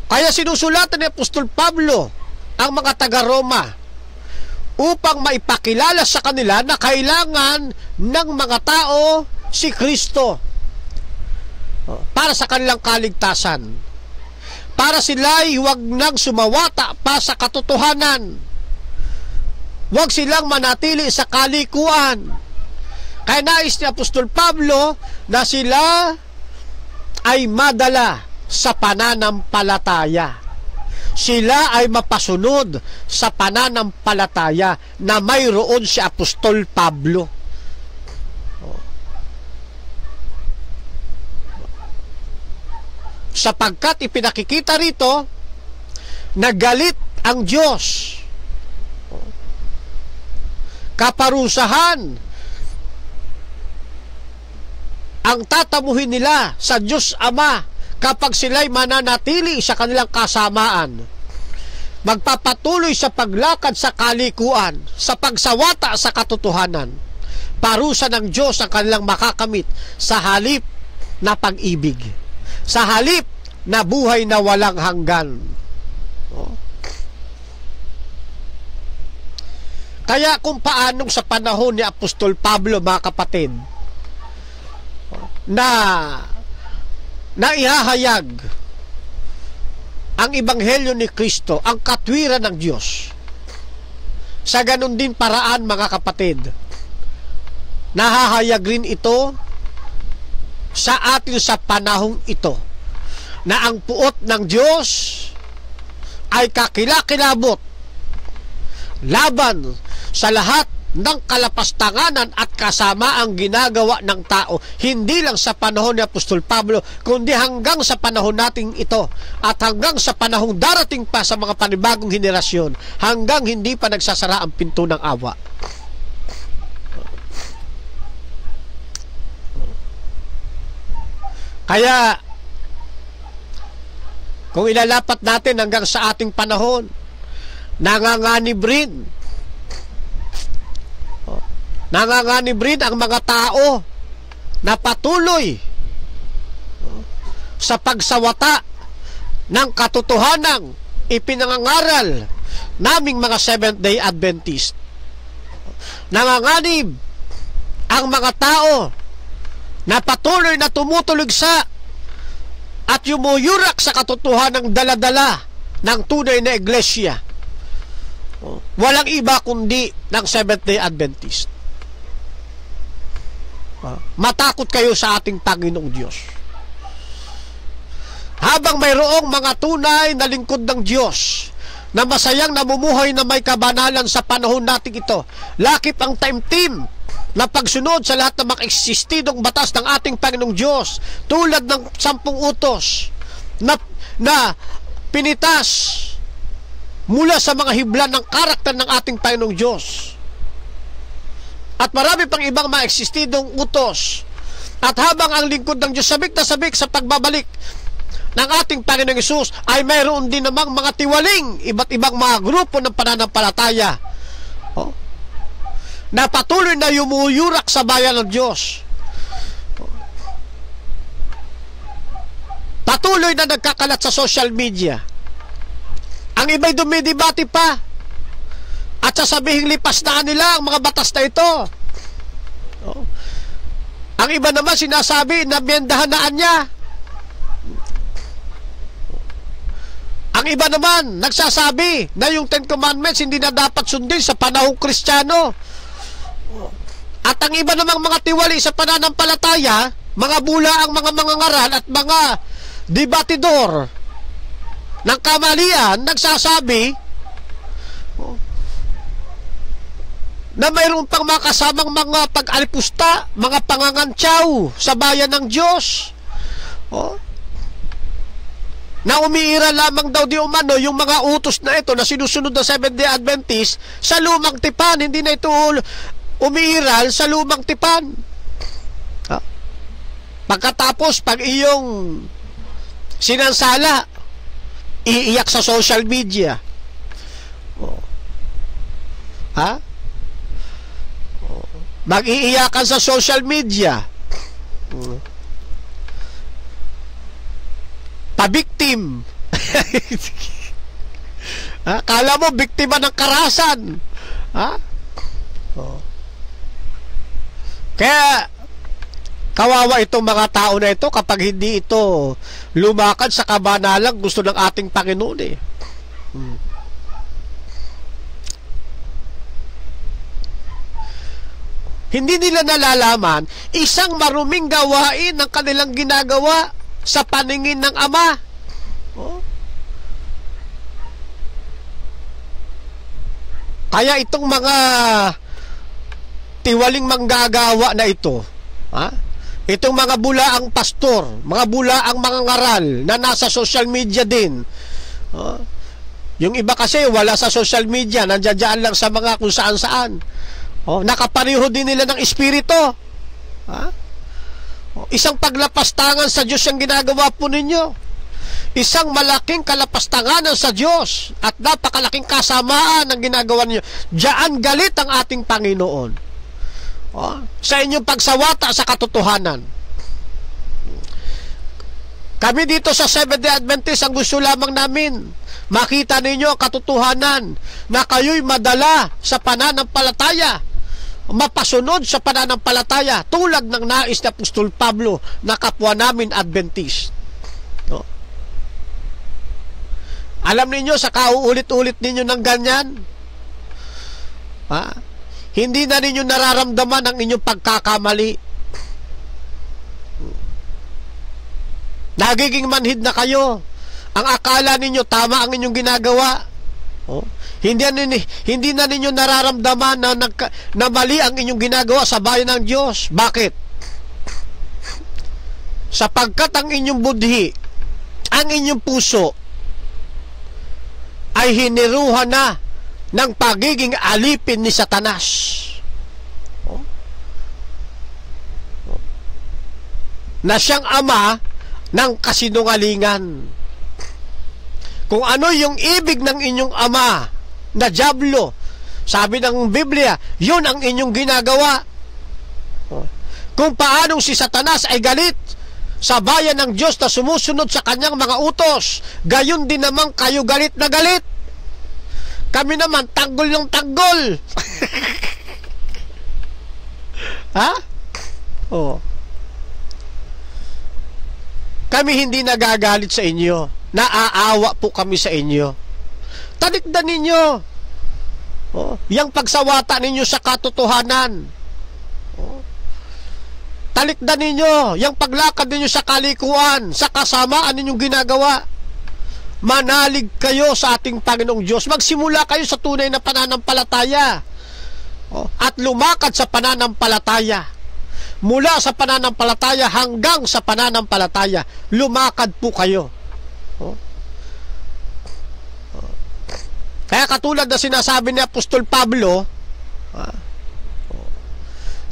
Kaya sinusulatan ni Apostol Pablo ang mga taga-Roma upang maipakilala sa kanila na kailangan ng mga tao si Kristo para sa kanilang kaligtasan. Para sila'y huwag nang sumawata pa sa katotohanan. Huwag silang manatili sa kalikuan. Kaya nais ni Apostol Pablo na sila ay madala sa pananampalataya. Sila ay mapasunod sa pananampalataya na mayroon si Apostol Pablo. Sapagkat ipinakikita rito na galit ang Diyos. Kaparusahan ang tatamuhin nila sa Diyos Ama kapag sila'y mananatili sa kanilang kasamaan. Magpapatuloy sa paglakad sa kalikuan, sa pagsawata sa katotohanan. Parusa ng Diyos ang kanilang makakamit sa halip na pag-ibig. Sa halip na buhay na walang hanggan. Kaya kung paanong sa panahon ni Apostol Pablo, mga kapatid, na ihahayag ang ebanghelyo ni Kristo, ang katwiran ng Diyos, sa ganun din paraan, mga kapatid, nahahayag rin ito sa atin sa panahong ito, na ang puot ng Diyos ay kakilakilabot laban sa lahat ng kalapastanganan at kasama ang ginagawa ng tao, hindi lang sa panahon ni Apostol Pablo, kundi hanggang sa panahon nating ito at hanggang sa panahong darating pa sa mga panibagong henerasyon, hanggang hindi pa nagsasara ang pinto ng awa. Kaya kung ilalapat natin hanggang sa ating panahon, nanganganib rin ang mga tao na patuloy sa pagsawata ng katotohanang ipinangangaral naming mga Seventh-day Adventist. Nanganganib ang mga tao na patuloy na tumutulugsa at yumuyurak sa katotohanang daladala ng tunay na iglesia. Walang iba kundi ng Seventh-day Adventist. Matakot kayo sa ating Panginoong Diyos. Habang mayroong mga tunay na lingkod ng Diyos na masayang namumuhay na may kabanalan sa panahon natin ito, lakip ang time team na pagsunod sa lahat ng mga eksistidong batas ng ating Panginoong Diyos, tulad ng 10 utos na pinitas mula sa mga hibla ng karakter ng ating Panginoong Diyos. At marami pang ibang mga eksistidong utos. At habang ang lingkod ng Diyos sabik na sabik sa pagbabalik ng ating Panginoong Hesus, ay mayroon din namang mga tiwaling, iba't ibang mga grupo ng pananampalataya na patuloy na yumuyurak sa bayan ng Diyos. Patuloy na nagkakalat sa social media. Ang iba'y dumidibati pa at sasabihing lipas na nila ang mga batas na ito. Ang iba naman sinasabi na miyendahanaan niya. Ang iba naman nagsasabi na yung 10 Commandments hindi na dapat sundin sa panahong Kristiyano. At ang iba namang mga tiwali sa pananampalataya, mga bula ang mga mangangaral at mga debatidor ng kamalian, nagsasabi na mayroon pang mga kasamang mga pag-alipusta, mga pangangantsaw sa bayan ng Diyos. Na umiira lamang daw di umano yung mga utos na ito na sinusunod ng Seventh-day Adventist sa lumang tipan. Hindi na ito umiiral sa lumang tipan. Pagkatapos, pag iyong sinansala, iiyak sa social media. Mag-iiyakan sa social media. Pabiktim. Kala mo biktima ng karahasan. Kaya kawawa itong mga tao na ito kapag hindi ito lumakad sa kabanalang gusto ng ating Panginoon eh. Hindi nila nalalaman isang maruming gawain ng kanilang ginagawa sa paningin ng Ama. Kaya itong mga tiwaling manggagawa na ito, itong mga bulaang pastor, mga bulaang mga ngaral na nasa social media din. Yung iba kasi wala sa social media, nandiyan lang sa mga kung saan-saan. Nakapareho din nila ng espiritu. Isang paglapastangan sa Diyos ang ginagawa po ninyo. Isang malaking kalapastanganan sa Diyos at napakalaking kasamaan ang ginagawa ninyo. Diyan galit ang ating Panginoon. Sa inyong pagsawata sa katotohanan. Kami dito sa Seventh-day Adventist, ang gusto lamang namin makita ninyo ang katotohanan na kayo'y madala sa pananampalataya, mapasunod sa pananampalataya tulad ng nais ni Apostol Pablo na kapwa namin Adventist. Alam ninyo, sa kauulit-ulit ninyo ng ganyan, hindi na ninyo nararamdaman ang inyong pagkakamali. Nagiging manhid na kayo. Ang akala ninyo tama ang inyong ginagawa. Hindi na ninyo nararamdaman na mali ang inyong ginagawa sa bayan ng Diyos. Bakit? Sapagkat ang inyong budhi, ang inyong puso ay hiniruhan na ng pagiging alipin ni Satanas. Na siyang ama ng kasinungalingan. Kung ano yung ibig ng inyong ama na dyablo, sabi ng Biblia, yun ang inyong ginagawa. Kung paanong si Satanas ay galit sa bayan ng Diyos na sumusunod sa kanyang mga utos, gayon din naman kayo galit na galit. Kami naman tanggol ng tanggol. Kami hindi nagagalit sa inyo. Naaawa po kami sa inyo. Talikdan ninyo. Yang pagsawata ninyo sa katotohanan. Talikdan ninyo. Yang paglakad ninyo sa kalikuan, sa kasamaan ninyong ginagawa. Manalig kayo sa ating Panginoong Diyos. Magsimula kayo sa tunay na pananampalataya. At lumakad sa pananampalataya. Mula sa pananampalataya hanggang sa pananampalataya, lumakad po kayo. Kaya katulad na sinasabi ni Apostol Pablo,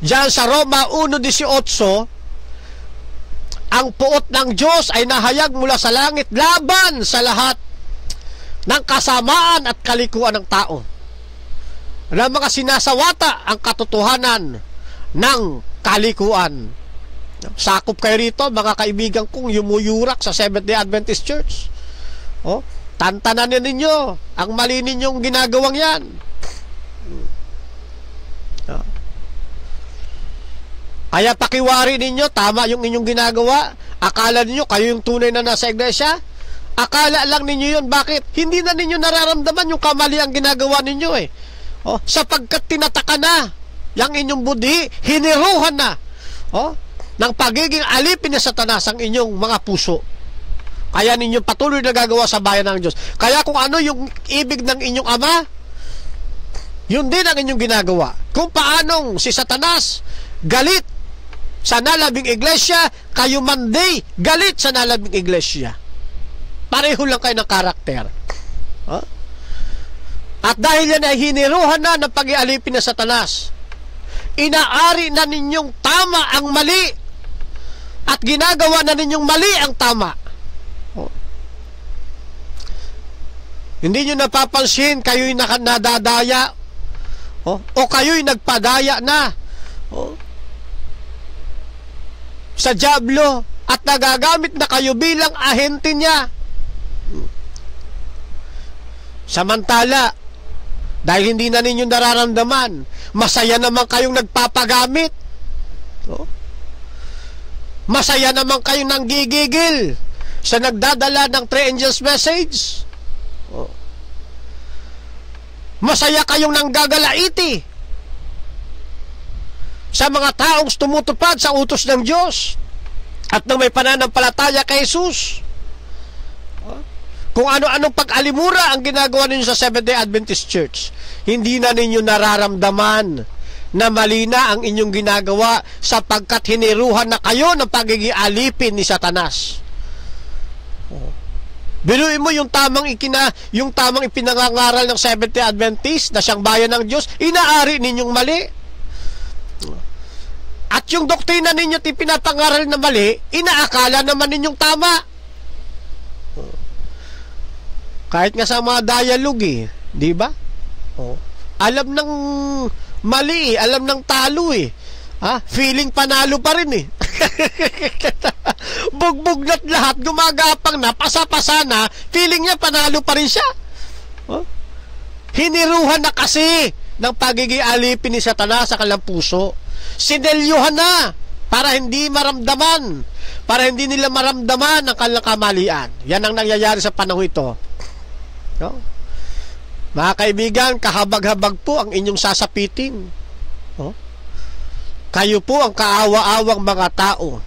diyan sa Roma 1:18, ang puot ng Diyos ay nahayag mula sa langit laban sa lahat ng kasamaan at kalikuan ng tao, na mga sinasawata ang katotohanan ng kalikuan. Sakop kayo rito, mga kaibigan kong yumuyurak sa Seventh-day Adventist Church. Tantanan ninyo ang mali ninyong ginagawang yan. Kaya pakiwari ninyo, tama yung inyong ginagawa. Akala ninyo, kayo yung tunay na nasa iglesia. Akala lang ninyo yun. Bakit? Hindi na ninyo nararamdaman yung kamali ang ginagawa ninyo eh. Sapagkat tinataka na yung inyong budhi, hiniruhan na ng pagiging alipin ni Satanas ang inyong mga puso. Kaya ninyo patuloy na gagawa sa bayan ng Diyos. Kaya kung ano yung ibig ng inyong ama, Yun din ang inyong ginagawa. Kung paanong si Satanas galit sa nalabing iglesia, kayo Monday galit sa nalabing iglesia. Pareho lang kayo ng karakter. At dahil yan ay hiniruhan na ng pag-ialipin na Satanas, inaari na ninyong tama ang mali at ginagawa na ninyong mali ang tama. Hindi nyo napapansin kayo'y nadadaya o kayo'y nagpadaya na sa dyablo at nagagamit na kayo bilang ahente niya. Samantala, dahil hindi na ninyo nararamdaman, masaya naman kayong nagpapagamit. Masaya naman kayong nanggigigil sa nagdadala ng 3 angels message. Masaya kayong nanggagalaiti sa mga taong tumutupad sa utos ng Diyos at nang may pananampalataya kay Jesus. Kung ano-anong pag-alimura ang ginagawa ninyo sa Seventh-day Adventist Church, hindi na ninyo nararamdaman na mali na ang inyong ginagawa sapagkat hiniruhan na kayo ng pagiging alipin ni Satanas. Biruin mo yung tamang ipinangangaral ng Seventh-day Adventist na siyang bayan ng Diyos, inaari ninyong mali. At yung doktrina ninyo pinapangaral na mali, inaakala naman ninyong tama. Kahit nga sa mga dialogue, di ba? Alam ng mali, alam ng talo feeling panalo pa rin bugbog na't lahat, gumagapang na, pasa-pasa na, feeling niya panalo pa rin siya. Hiniruhan na kasi ng pagiging alipin ni Satanas sa kanilang puso. Sinelyuhan na para hindi maramdaman, para hindi nila maramdaman ang kanilang kamalian. Yan ang nangyayari sa panahon ito. Mga kaibigan, kahabag-habag po ang inyong sasapitin. Kayo po ang kaawa-awang mga tao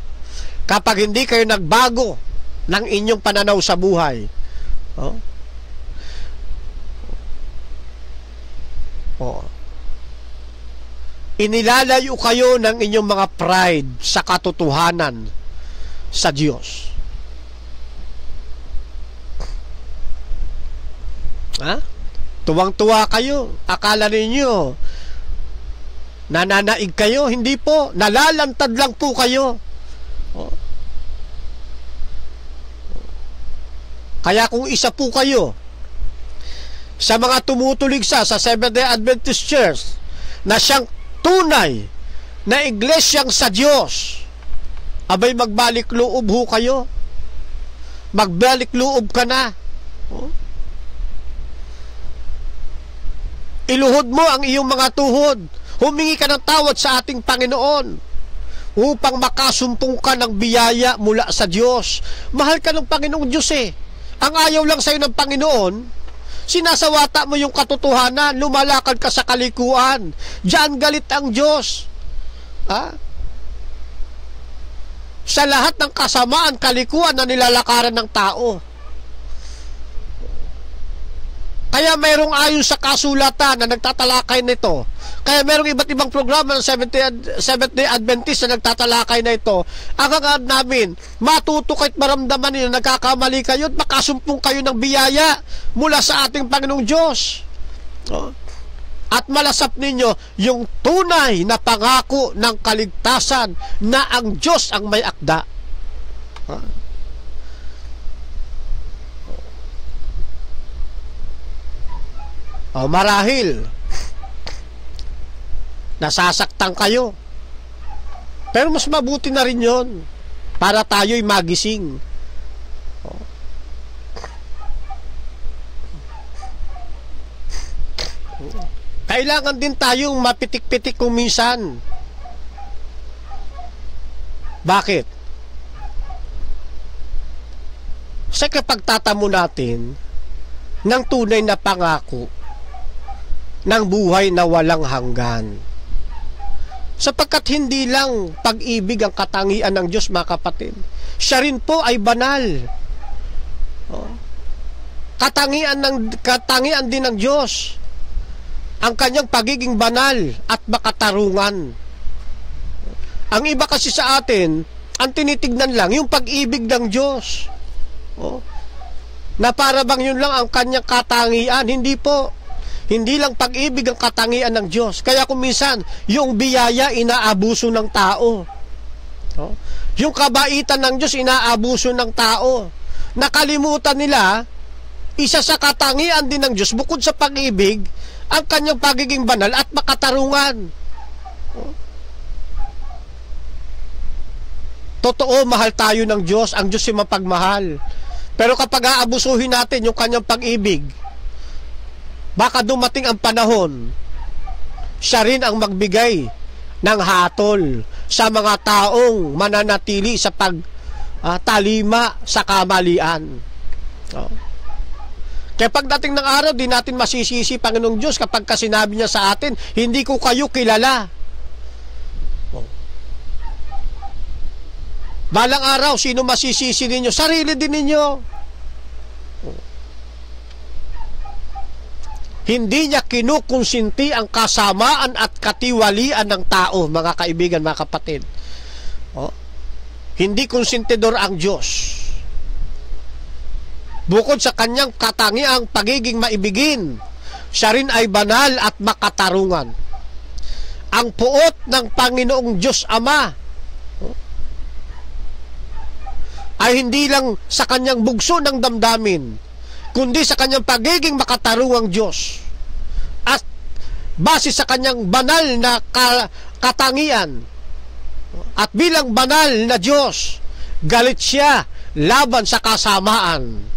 kapag hindi kayo nagbago ng inyong pananaw sa buhay. Inilalayo kayo ng inyong mga pride sa katotohanan sa Diyos. Tuwang-tuwa kayo. Akala ninyo nananaig kayo. Hindi po. Nalalantad lang po kayo. Kaya kung isa po kayo sa mga tumutuligsa sa Seventh-day Adventist Church na siyang tunay na iglesyang sa Diyos, abay magbalik loob ho kayo. Magbalik loob ka na. Iluhod mo ang iyong mga tuhod. Humingi ka ng tawad sa ating Panginoon upang makasumpong ka ng biyaya mula sa Diyos. Mahal ka ng Panginoong Diyos Ang ayaw lang sa'yo ng Panginoon, sinasawata mo yung katotohanan, lumalakad ka sa kalikuan. Diyan galit ang Diyos. Sa lahat ng kasamaan, kalikuan na nilalakaran ng tao. Kaya mayroong ayon sa kasulatan na nagtatalakay nito. Kaya mayroong iba't ibang programa ng Seventh-day Adventist na nagtatalakay na ito. Ang hangad namin, matuto kayo't maramdaman ninyo, nagkakamali kayo at makasumpong kayo ng biyaya mula sa ating Panginoong Diyos. At malasap ninyo yung tunay na pangako ng kaligtasan na ang Diyos ang may akda. Marahil nasasaktan kayo, pero mas mabuti na rin yon para tayo'y magising. Kailangan din tayong mapitik-pitik kung minsan. Bakit? Sa kapagtatamo natin ng tunay na pangako ng buhay na walang hanggan. Sapagkat hindi lang pag-ibig ang katangian ng Diyos, mga kapatid. Siya rin po ay banal. Katangian din ng Diyos ang kanyang pagiging banal at makatarungan. Ang iba kasi sa atin, ang tinitignan lang yung pag-ibig ng Diyos. Na para bang yun lang ang kanyang katangian. Hindi po. Hindi lang pag-ibig ang katangian ng Diyos. Kaya kung minsan, yung biyaya inaabuso ng tao. Yung kabaitan ng Diyos inaabuso ng tao. Nakalimutan nila, isa sa katangian din ng Diyos, bukod sa pag-ibig, ang kanyang pagiging banal at makatarungan. Totoo, mahal tayo ng Diyos. Ang Diyos ay mapagmahal. Pero kapag aabusuhin natin yung kanyang pag-ibig, baka dumating ang panahon, siya rin ang magbigay ng hatol sa mga taong mananatili sa pagtalima sa kamalian. Kaya pagdating ng araw, di natin masisisi Panginoong Diyos kapag sinabi niya sa atin, hindi ko kayo kilala. Balang araw, sino masisisi ninyo? Sarili din ninyo. Hindi niya kinukonsinti ang kasamaan at katiwalian ng tao, mga kaibigan, mga kapatid. Hindi konsentidor ang Diyos. Bukod sa kanyang katangiang pagiging maibigin, siya rin ay banal at makatarungan. Ang puot ng Panginoong Diyos Ama ay hindi lang sa kanyang bugso ng damdamin, kundi sa kanyang pagiging makatarungang Diyos. At base sa kanyang banal na katangian, at bilang banal na Diyos, galit siya laban sa kasamaan.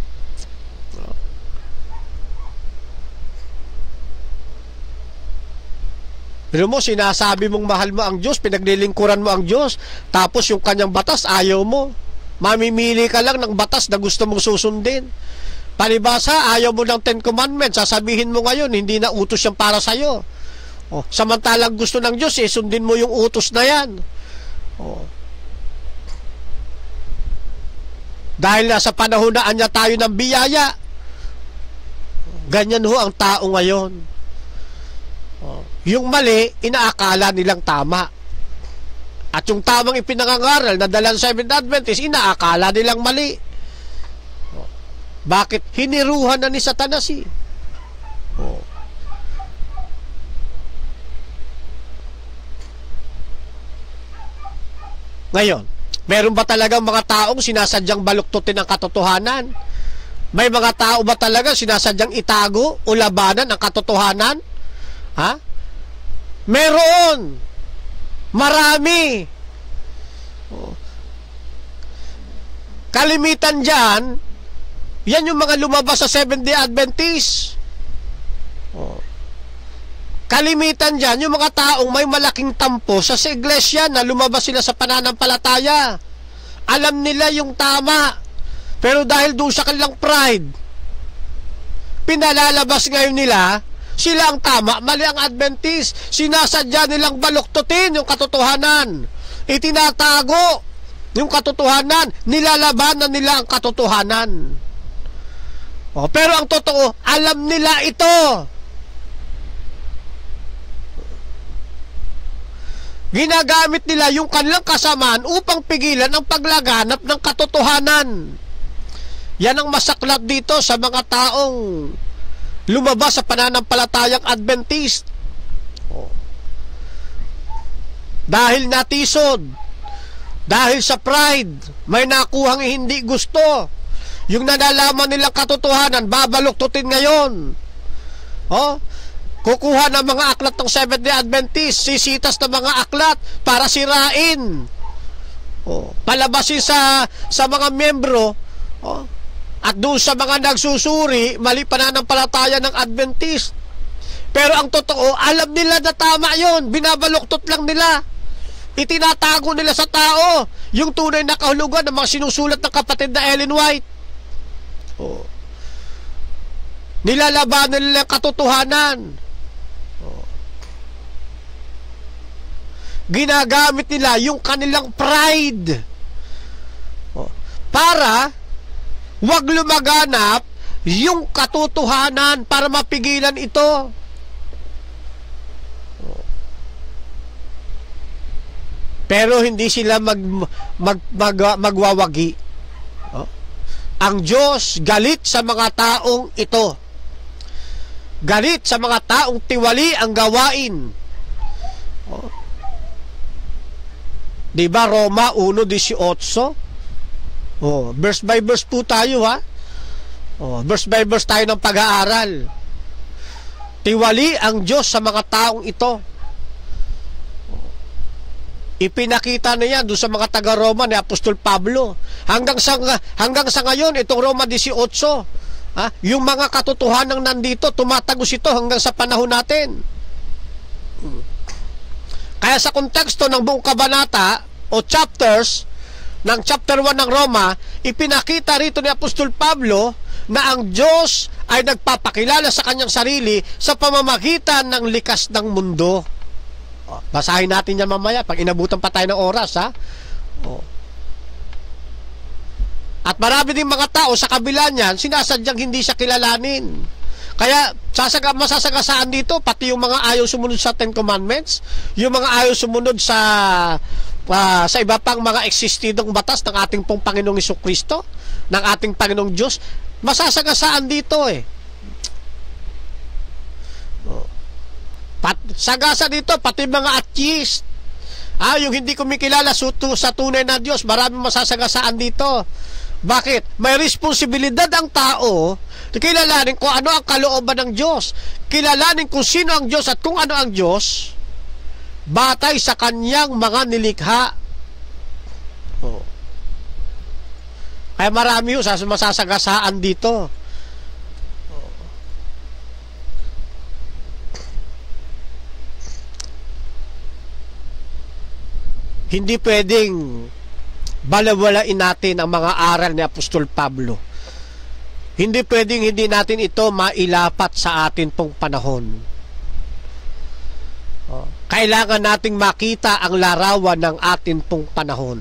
Pero mo, sinasabi mong mahal mo ang Diyos, pinaglilingkuran mo ang Diyos, tapos yung kanyang batas, ayaw mo. Mamimili ka lang ng batas na gusto mong susundin. Palibasa, ayaw mo ng 10 Commandments, sasabihin mo ngayon, hindi na utos yan para sa'yo. Samantalang gusto ng Diyos, sundin mo yung utos na yan. Dahil nasa panahon na anya tayo ng biyaya, ganyan ho ang tao ngayon. Yung mali, inaakala nilang tama. At yung tamang ipinangangaral na dalang Seventh Adventist, inaakala nilang mali. Bakit? Hiniruhan na ni Satanas eh. Ngayon, meron ba talagang mga taong sinasadyang baluktutin ang katotohanan? May mga tao ba talaga sinasadyang itago o labanan ang katotohanan? Ha? Meron! Marami. Kalimitan dyan, yan yung mga lumabas sa Seventh-day Adventist. Kalimitan dyan, yung mga taong may malaking tampo sa iglesia na lumabas sila sa pananampalataya. Alam nila yung tama. Pero dahil doon sa kanilang pride, pinalalabas ngayon nila, sila ang tama, mali ang Adventist. Sinasadya nilang baluktutin yung katotohanan. Itinatago yung katotohanan. Nilalabanan nila ang katotohanan. Pero ang totoo, alam nila ito. Ginagamit nila yung kanilang kasamaan upang pigilan ang paglaganap ng katotohanan. Yan ang masaklap dito sa mga taong lumabas sa pananampalatayang Adventist. Dahil natisod, dahil sa pride, may nakuhang hindi gusto. Yung nalalaman nilang katotohanan, babaluktutin ngayon. Kukuha ng mga aklat ng Seventh-day Adventist, sisitas ng mga aklat para sirain. Palabasin sa mga miyembro, at doon sa mga nagsusuri, mali pananampalataya ng Adventist. Pero ang totoo, alam nila na tama yun. Binabaluktot lang nila. Itinatago nila sa tao yung tunay na kahulugan ng mga sinusulat ng kapatid na Ellen White. Nilalabanan nila ang katotohanan. Ginagamit nila yung kanilang pride para wag lumaganap yung katotohanan, para mapigilan ito. Pero hindi sila magwawagi. Ang Diyos galit sa mga taong ito. Galit sa mga taong tiwali ang gawain. Diba Roma 1:18? Verse by verse po tayo, ha. Verse by verse tayo ng pag-aaral. Tiwali ang Diyos sa mga taong ito. Ipinakita na yan doon sa mga taga-Roma ni Apostol Pablo. Hanggang sa ngayon, itong Roma 18, yung mga katotohanan nandito, tumatagos ito hanggang sa panahon natin. Kaya sa konteksto ng buong kabanata o chapters ng chapter 1 ng Roma, ipinakita rito ni Apostol Pablo na ang Diyos ay nagpapakilala sa kanyang sarili sa pamamagitan ng likas ng mundo. Basahin natin yan mamaya pag inabutan pa tayo ng oras, ha. At marami din mga tao sa kabila niyan sinasadyang hindi siya kilalanin. Kaya masasagasaan dito pati yung mga ayaw sumunod sa Ten Commandments, yung mga ayaw sumunod sa iba pang mga existidong batas ng ating pong Panginoong Jesucristo, ng ating Panginoong Diyos. Masasagasaan dito, sagasa dito pati mga atheist, yung hindi kumikilala sa tunay na Diyos. Maraming masasagasaan dito. Bakit? May responsibilidad ang tao kilalanin kung ano ang kalooban ng Diyos, kilalanin kung sino ang Diyos at kung ano ang Diyos batay sa kanyang mga nilikha. Kaya marami yung masasagasaan dito. Hindi pwedeng balawalain natin ang mga aral ni Apostol Pablo. Hindi pwedeng hindi natin ito mailapat sa atin pong panahon. Kailangan nating makita ang larawan ng atin pong panahon.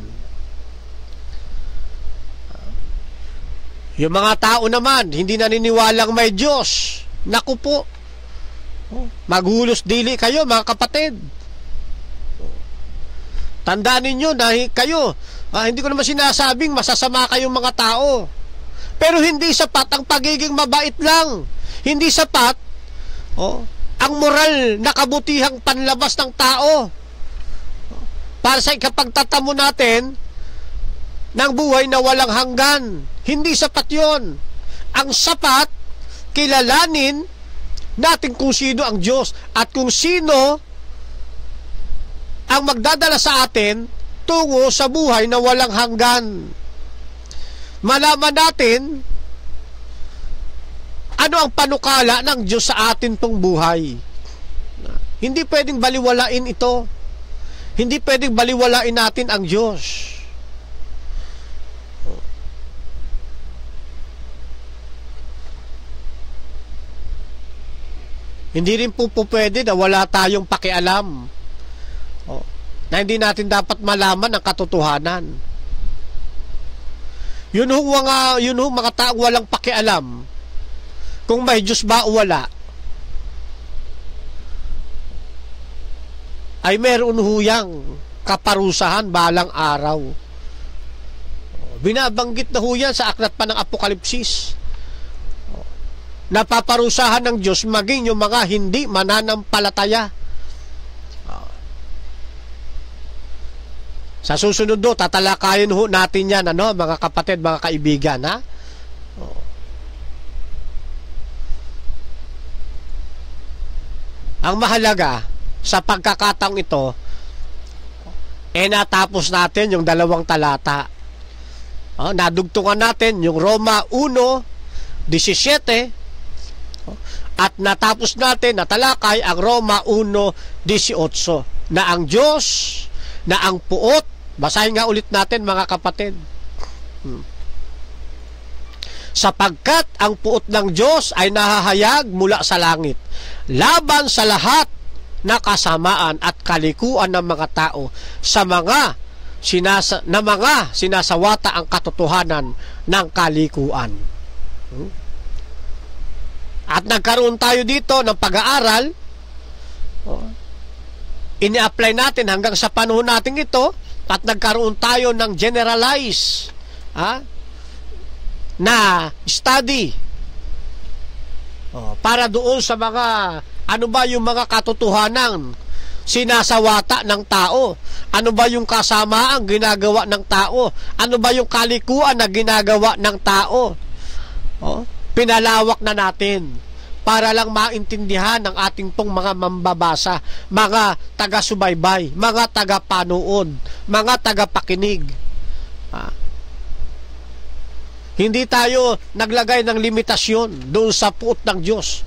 Yung mga tao naman, hindi naniniwalang may Diyos. Naku po, maghulos dili kayo mga kapatid. Tandaan ninyo na kayo, hindi ko naman sinasabing masasama kayong mga tao. Pero hindi sapat ang pagiging mabait lang. Hindi sapat ang moral na kabutihang panlabas ng tao para sa ikapagtatamo natin ng buhay na walang hanggan. Hindi sapat yon. Ang sapat, kilalanin natin kung sino ang Diyos at kung sino ang magdadala sa atin tungo sa buhay na walang hanggan. Malaman natin ano ang panukala ng Diyos sa atin pong buhay. Hindi pwedeng baliwalain ito. Hindi pwedeng baliwalain natin ang Diyos. Hindi rin po pwede na wala tayong pakialam. Na hindi natin dapat malaman ang katotohanan. Yun ho mga taong walang pakialam kung may Diyos ba o wala, ay meron ho yang kaparusahan balang araw. Binabanggit na ho yan sa aklat pa ng Apokalipsis. Napaparusahan ng Diyos maging yung mga hindi mananampalataya. Sa susunod do, tatalakayin ho natin yan, mga kapatid, mga kaibigan, ha? Ang mahalaga sa pagkakataong ito, natapos natin yung 2 talata. Nadugtungan natin yung Roma 1:17 at natapos natin natalakay ang Roma 1:18 na ang Diyos, na ang puot. Basahin nga ulit natin mga kapatid. Sapagkat ang puot ng Diyos ay nahahayag mula sa langit laban sa lahat na kasamaan at kalikuan ng mga tao sa mga sinasawata ang katotohanan ng kalikuan. At nagkaroon tayo dito ng pag-aaral ini-apply natin hanggang sa panahon natin ito at nagkaroon tayo ng generalized na study para doon sa mga ano ba yung mga katotohanan sinasawata ng tao, ano ba yung kasamaang ginagawa ng tao, ano ba yung kalikuan na ginagawa ng tao. Pinalawak na natin para lang maintindihan ng ating pong mga mambabasa, mga taga-subaybay, mga taga-panood, mga taga-pakinig. Hindi tayo naglagay ng limitasyon doon sa puot ng Diyos.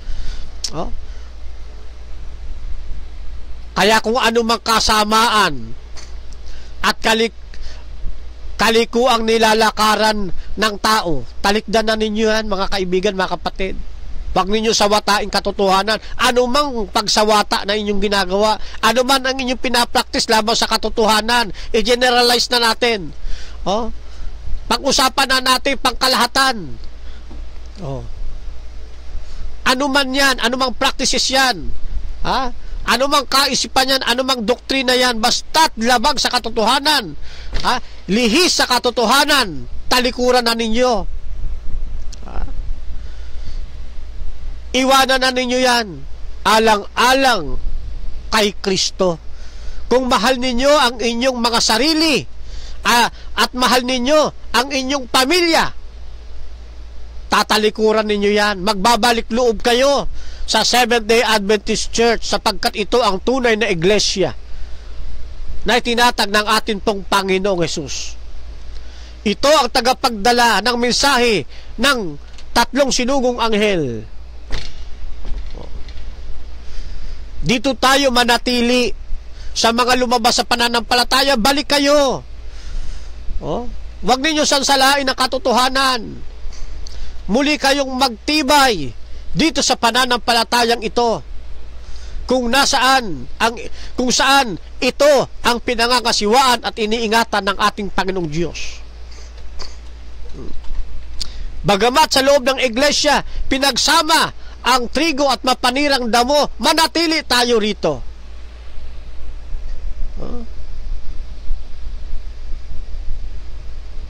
Kaya kung ano mang kasamaan at kalikuang nilalakaran ng tao, talikdan na ninyo yan, mga kaibigan, mga kapatid. Huwag ninyo sawatain katotohanan. Ano mang pagsawata na inyong ginagawa, ano man ang inyong pinapraktis laban sa katotohanan, i-generalize na natin. Pag-usapan na natin pangkalahatan. Ano man yan, ano mang practices yan, ano mang kaisipan yan, ano mang doktrina yan, basta't labag sa katotohanan, lihis sa katotohanan, talikuran na ninyo. Iwanan na ninyo yan, alang-alang kay Kristo. Kung mahal ninyo ang inyong mga sarili, at mahal ninyo ang inyong pamilya, tatalikuran ninyo yan. Magbabalik loob kayo sa Seventh-day Adventist Church sapagkat ito ang tunay na iglesia na itinatag ng atin pong Panginoong Hesus. Ito ang tagapagdala ng mensahe ng 3 sinugong anghel. Dito tayo manatili. Sa mga lumabas sa pananampalataya, balik kayo. Huwag ninyo sansalain ang katotohanan. Muli kayong magtibay dito sa pananampalatayang ito. Kung saan ito ang pinangangasiwaan at iniingatan ng ating Panginoong Diyos. Bagamat sa loob ng iglesia pinagsama ang trigo at mapanirang damo, manatili tayo rito.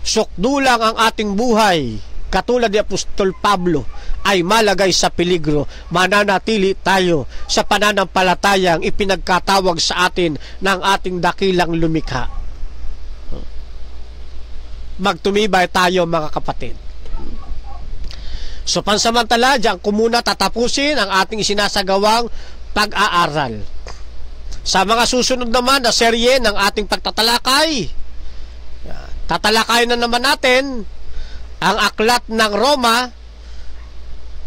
Sukdulang ang ating buhay, katulad ni Apostol Pablo, ay malagay sa peligro. Mananatili tayo sa pananampalatayang ipinagkatawag sa atin ng ating dakilang lumikha. Magtumibay tayo, mga kapatid. So pansamantala, diyan ko muna tatapusin ang ating isinasagawang pag-aaral. Sa mga susunod naman na serye ng ating pagtatalakay, tatalakayin na naman natin ang aklat ng Roma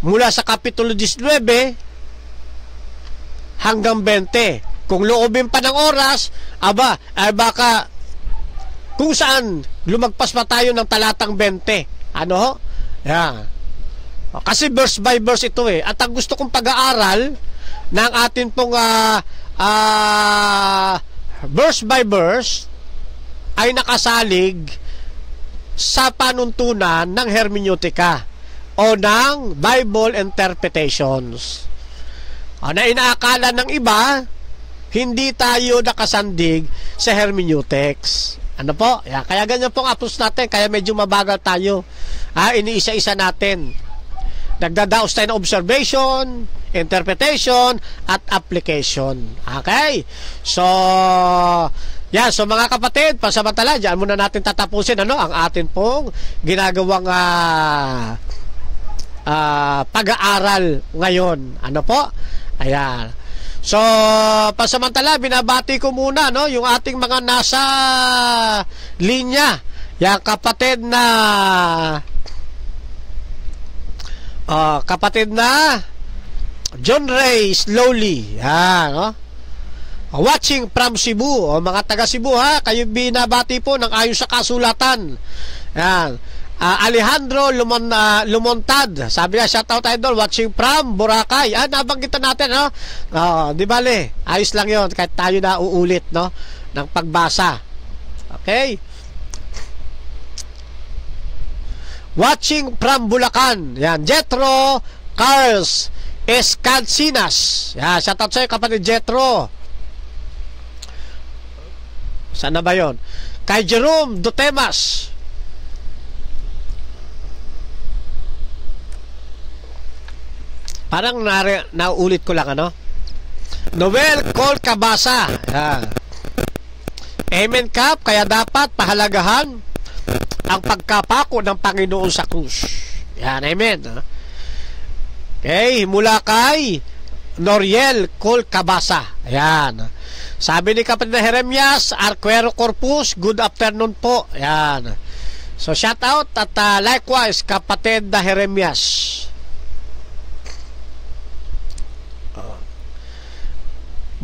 mula sa Kapitulo 19 hanggang 20. Kung loobin pa ng oras, ay baka kung saan lumagpas pa tayo ng talatang 20. Ano? Yan. Kasi verse by verse ito eh. At ang gusto kong pag-aaral ng atin pong verse by verse ay nakasalig sa panuntunan ng hermeneutika o ng Bible interpretations. Na inaakala ng iba, hindi tayo nakasandig sa hermeneutics. Ano po? Kaya ganyan pong approach natin, kaya medyo mabagal tayo. Iniisa-isa natin. Nagdadaos tayo ng observation, interpretation, at application. Okay? So, yan. So, mga kapatid, pansamantala, dyan muna natin tatapusin ang atin pong ginagawang pag-aaral ngayon. Ano po? Ayan. So, pansamantala, binabati ko muna yung ating mga nasa linya. Yan, kapatid na John Ray Slowly. Yan, watching from Cebu. Mga taga Cebu, kayo binabati po ng ayon sa kasulatan. Yan. Alejandro Lumontad, sabi niya, shoutout idol, watching from Boracay. Nabanggitan natin, di bale, ayos lang yon kahit tayo na uulit ng pagbasa. Okay. Watching from Bulacan. Yan, Jetro Carls Escancinas. Yan, shoutout sa'yo, kapatid Jetro. Saan na ba yun? Kay Jerome Dutemas. Parang naulit ko lang, ano? Noel Col Cabasa. Amen, Kap. Kaya dapat pahalagahan ang pagkapako ng Panginoon sa krus. Yan, amen. Okay, mula kay Noriel Col Cabasa. Ayan. Sabi ni kapatid na Jeremias Arquero Corpus, good afternoon po. Ayan. So, shout out at likewise kapatid na Jeremias.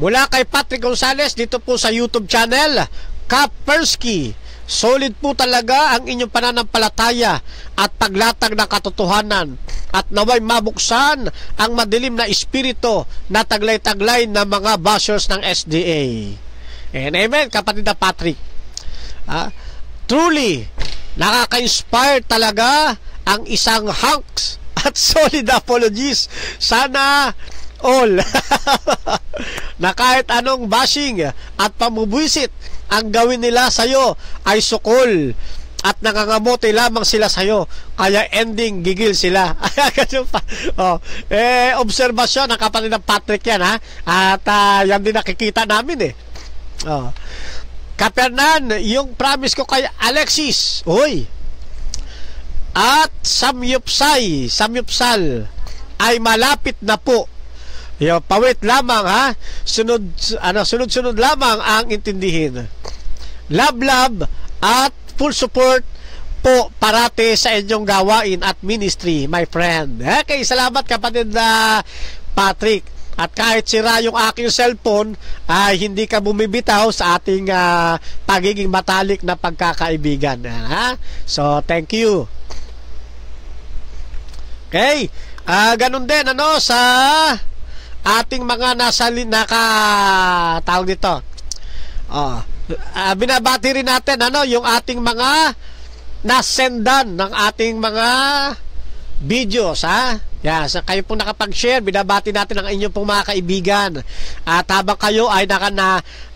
Mula kay Patrick Gonzales dito po sa YouTube channel, Kapersky, solid po talaga ang inyong pananampalataya at paglatag ng katotohanan at naway mabuksan ang madilim na espiritu na taglay-taglay ng mga bashers ng SDA. And amen, kapatid na Patrick. Truly, nakaka-inspire talaga ang isang hunks at solid apologies. Sana all na kahit anong bashing at pamubwisit ang gawin nila sa'yo ay sukol at nangangamote lamang sila sa'yo, kaya ending gigil sila. Obserbasyon ng kapatid ng Patrick yan, ha? At yan din nakikita namin, eh. Kapernan, yung promise ko kay Alexis, uy, at Samyupsal ay malapit na po. Pawit lamang, ha? Sunod-sunod lamang ang intindihin. Love at full support po parate sa inyong gawain at ministry, my friend. Okay, salamat kapatid na Patrick. At kahit sira yung aking cellphone, ay hindi ka bumibitaw sa ating pagiging matalik na pagkakaibigan. Ha? So, thank you. Okay, ganun din, sa ating mga tawag dito. Binabati rin natin yung ating mga nasendan ng ating mga videos, ha? So kayo pong nakapag-share, binabati natin ang inyong pong mga kaibigan. At habang kayo ay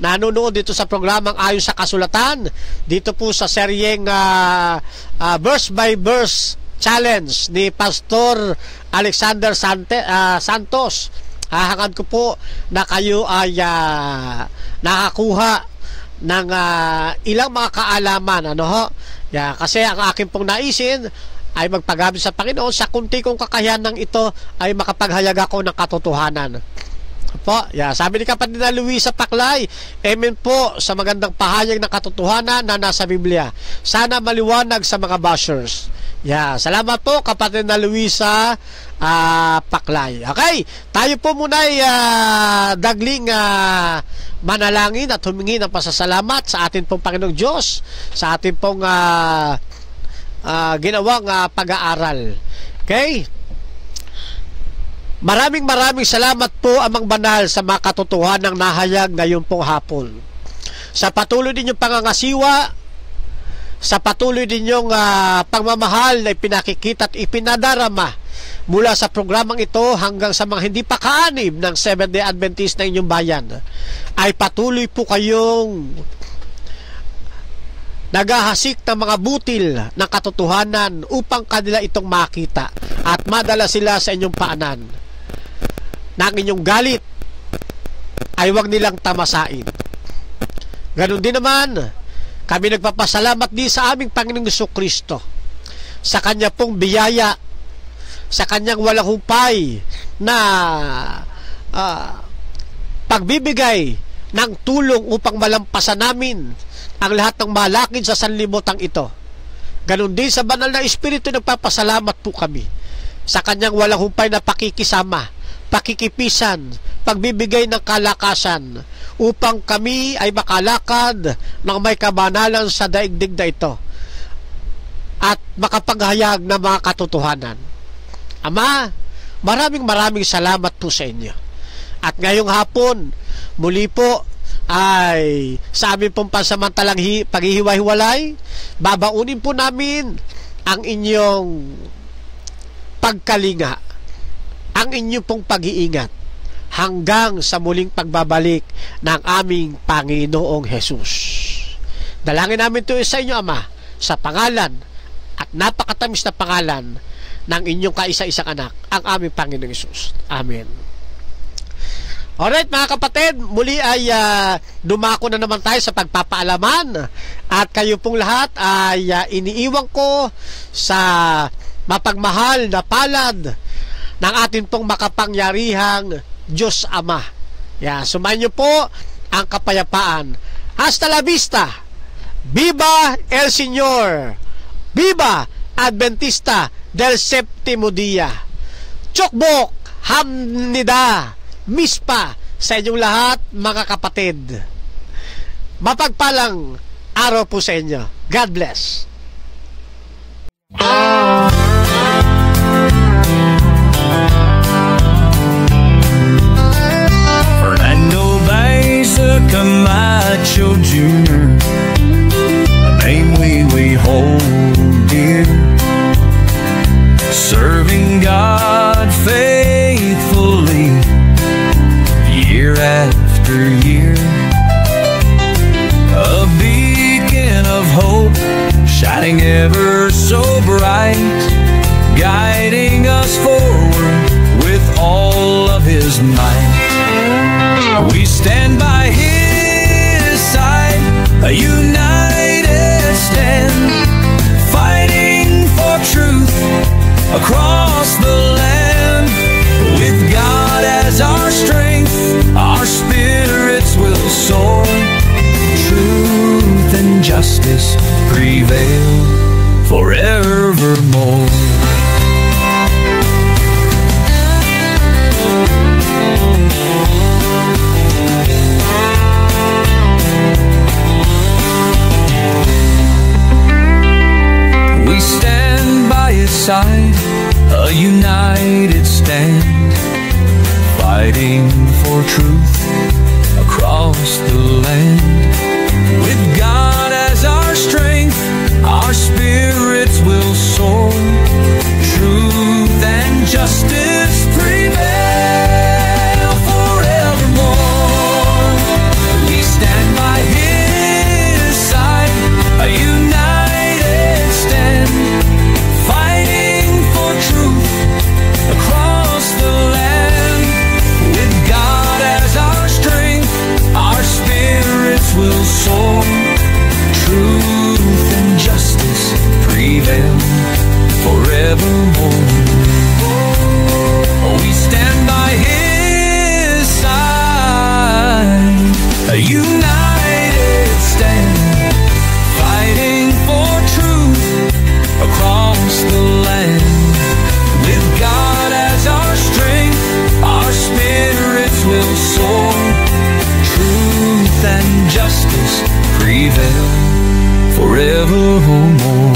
nanonood dito sa programang Ayon sa Kasulatan, dito po sa seryeng verse by verse challenge ni Pastor Alexander Santos, hahangad ko po na kayo ay nakakuha ng ilang mga kaalaman, kasi ang aking pong naisin ay magpagamit sa Panginoon sa kunti kong kakayanan ito ay makapaghayag ako ng katotohanan. Sabi ni kapatid na Luisa Paklay, amen po sa magandang pahayag ng katotohanan na nasa Biblia. Sana maliwanag sa mga bashers. Salamat po kapatid na Luisa Paklay. Okay, tayo po muna ay dagling manalangin at humingi ng pasasalamat sa atin pong Panginoong Diyos, sa atin pong ginawang pag-aaral. Okay, maraming salamat po Amang Banal sa mga katotohanang nahayag ngayon pong hapon. Sa patuloy ninyong pangangasiwa, sa patuloy ninyong pagmamahal na ipinakikita at ipinadarama mula sa programang ito hanggang sa mga hindi pa kaanib ng Seventh-day Adventist na inyong bayan, ay patuloy po kayong naghahasik ng mga butil ng katotohanan upang kanila itong makita at madala sila sa inyong paanan. Na ang inyong galit ay huwag nilang tamasain. Ganon din naman, kami nagpapasalamat din sa aming Panginoong Jesucristo sa Kanya pong biyaya, sa Kanyang walang humpay na pagbibigay ng tulong upang malampasan namin ang lahat ng malakid sa sanlibutan ito. Ganon din sa banal na Espiritu, nagpapasalamat po kami sa Kanyang walang humpay na pakikisama, pakikipisan, pagbibigay ng kalakasan upang kami ay makalakad ng may kabanalan sa daigdig na ito at makapaghayag ng mga katotohanan. Ama, maraming salamat po sa inyo. At ngayong hapon, muli po ay sa amin pong pansamantalang paghihiwa-hiwalay, babaunin po namin ang inyong pagkalinga, ang inyong pong pag-iingat hanggang sa muling pagbabalik ng aming Panginoong Hesus. Dalangin namin ito sa inyo, Ama, sa pangalan at napakatamis na pangalan ng inyong kaisa-isang anak, ang aming Panginoong Hesus. Amen. Alright mga kapatid, muli ay dumako na naman tayo sa pagpapaalaman at kayo pong lahat ay iniiwan ko sa mapagmahal na palad ng ating pong makapangyarihang Diyos Ama. Sumayin niyo po ang kapayapaan. Hasta la vista! Viva el Señor! Viva Adventista del Séptimo Día! Chokbok! Hamnida! Mispa sa inyong lahat, mga kapatid. Mapagpalang araw po sa inyo. God bless. Fernando Beza Camacho Jr., a name we hold dear, serving God faithfully year after year, a beacon of hope shining ever so bright, guiding us forward with all of His might. We stand by His side, a united stand, fighting for truth across the land. With God as our strength, our spirits will soar. Truth and justice prevail forevermore. We stand by His side, a united stand, fighting for truth across the land. With God as our strength, our spirits will soar. Truth and justice prevail forevermore. We stand by His side, a united stand, fighting for truth across the land. With God as our strength, our spirits will soar. Truth and justice prevail forevermore. We stand by His side, a united stand, fighting for truth across the land. With God as our strength, our spirits will soar. Truth and justice prevail forevermore.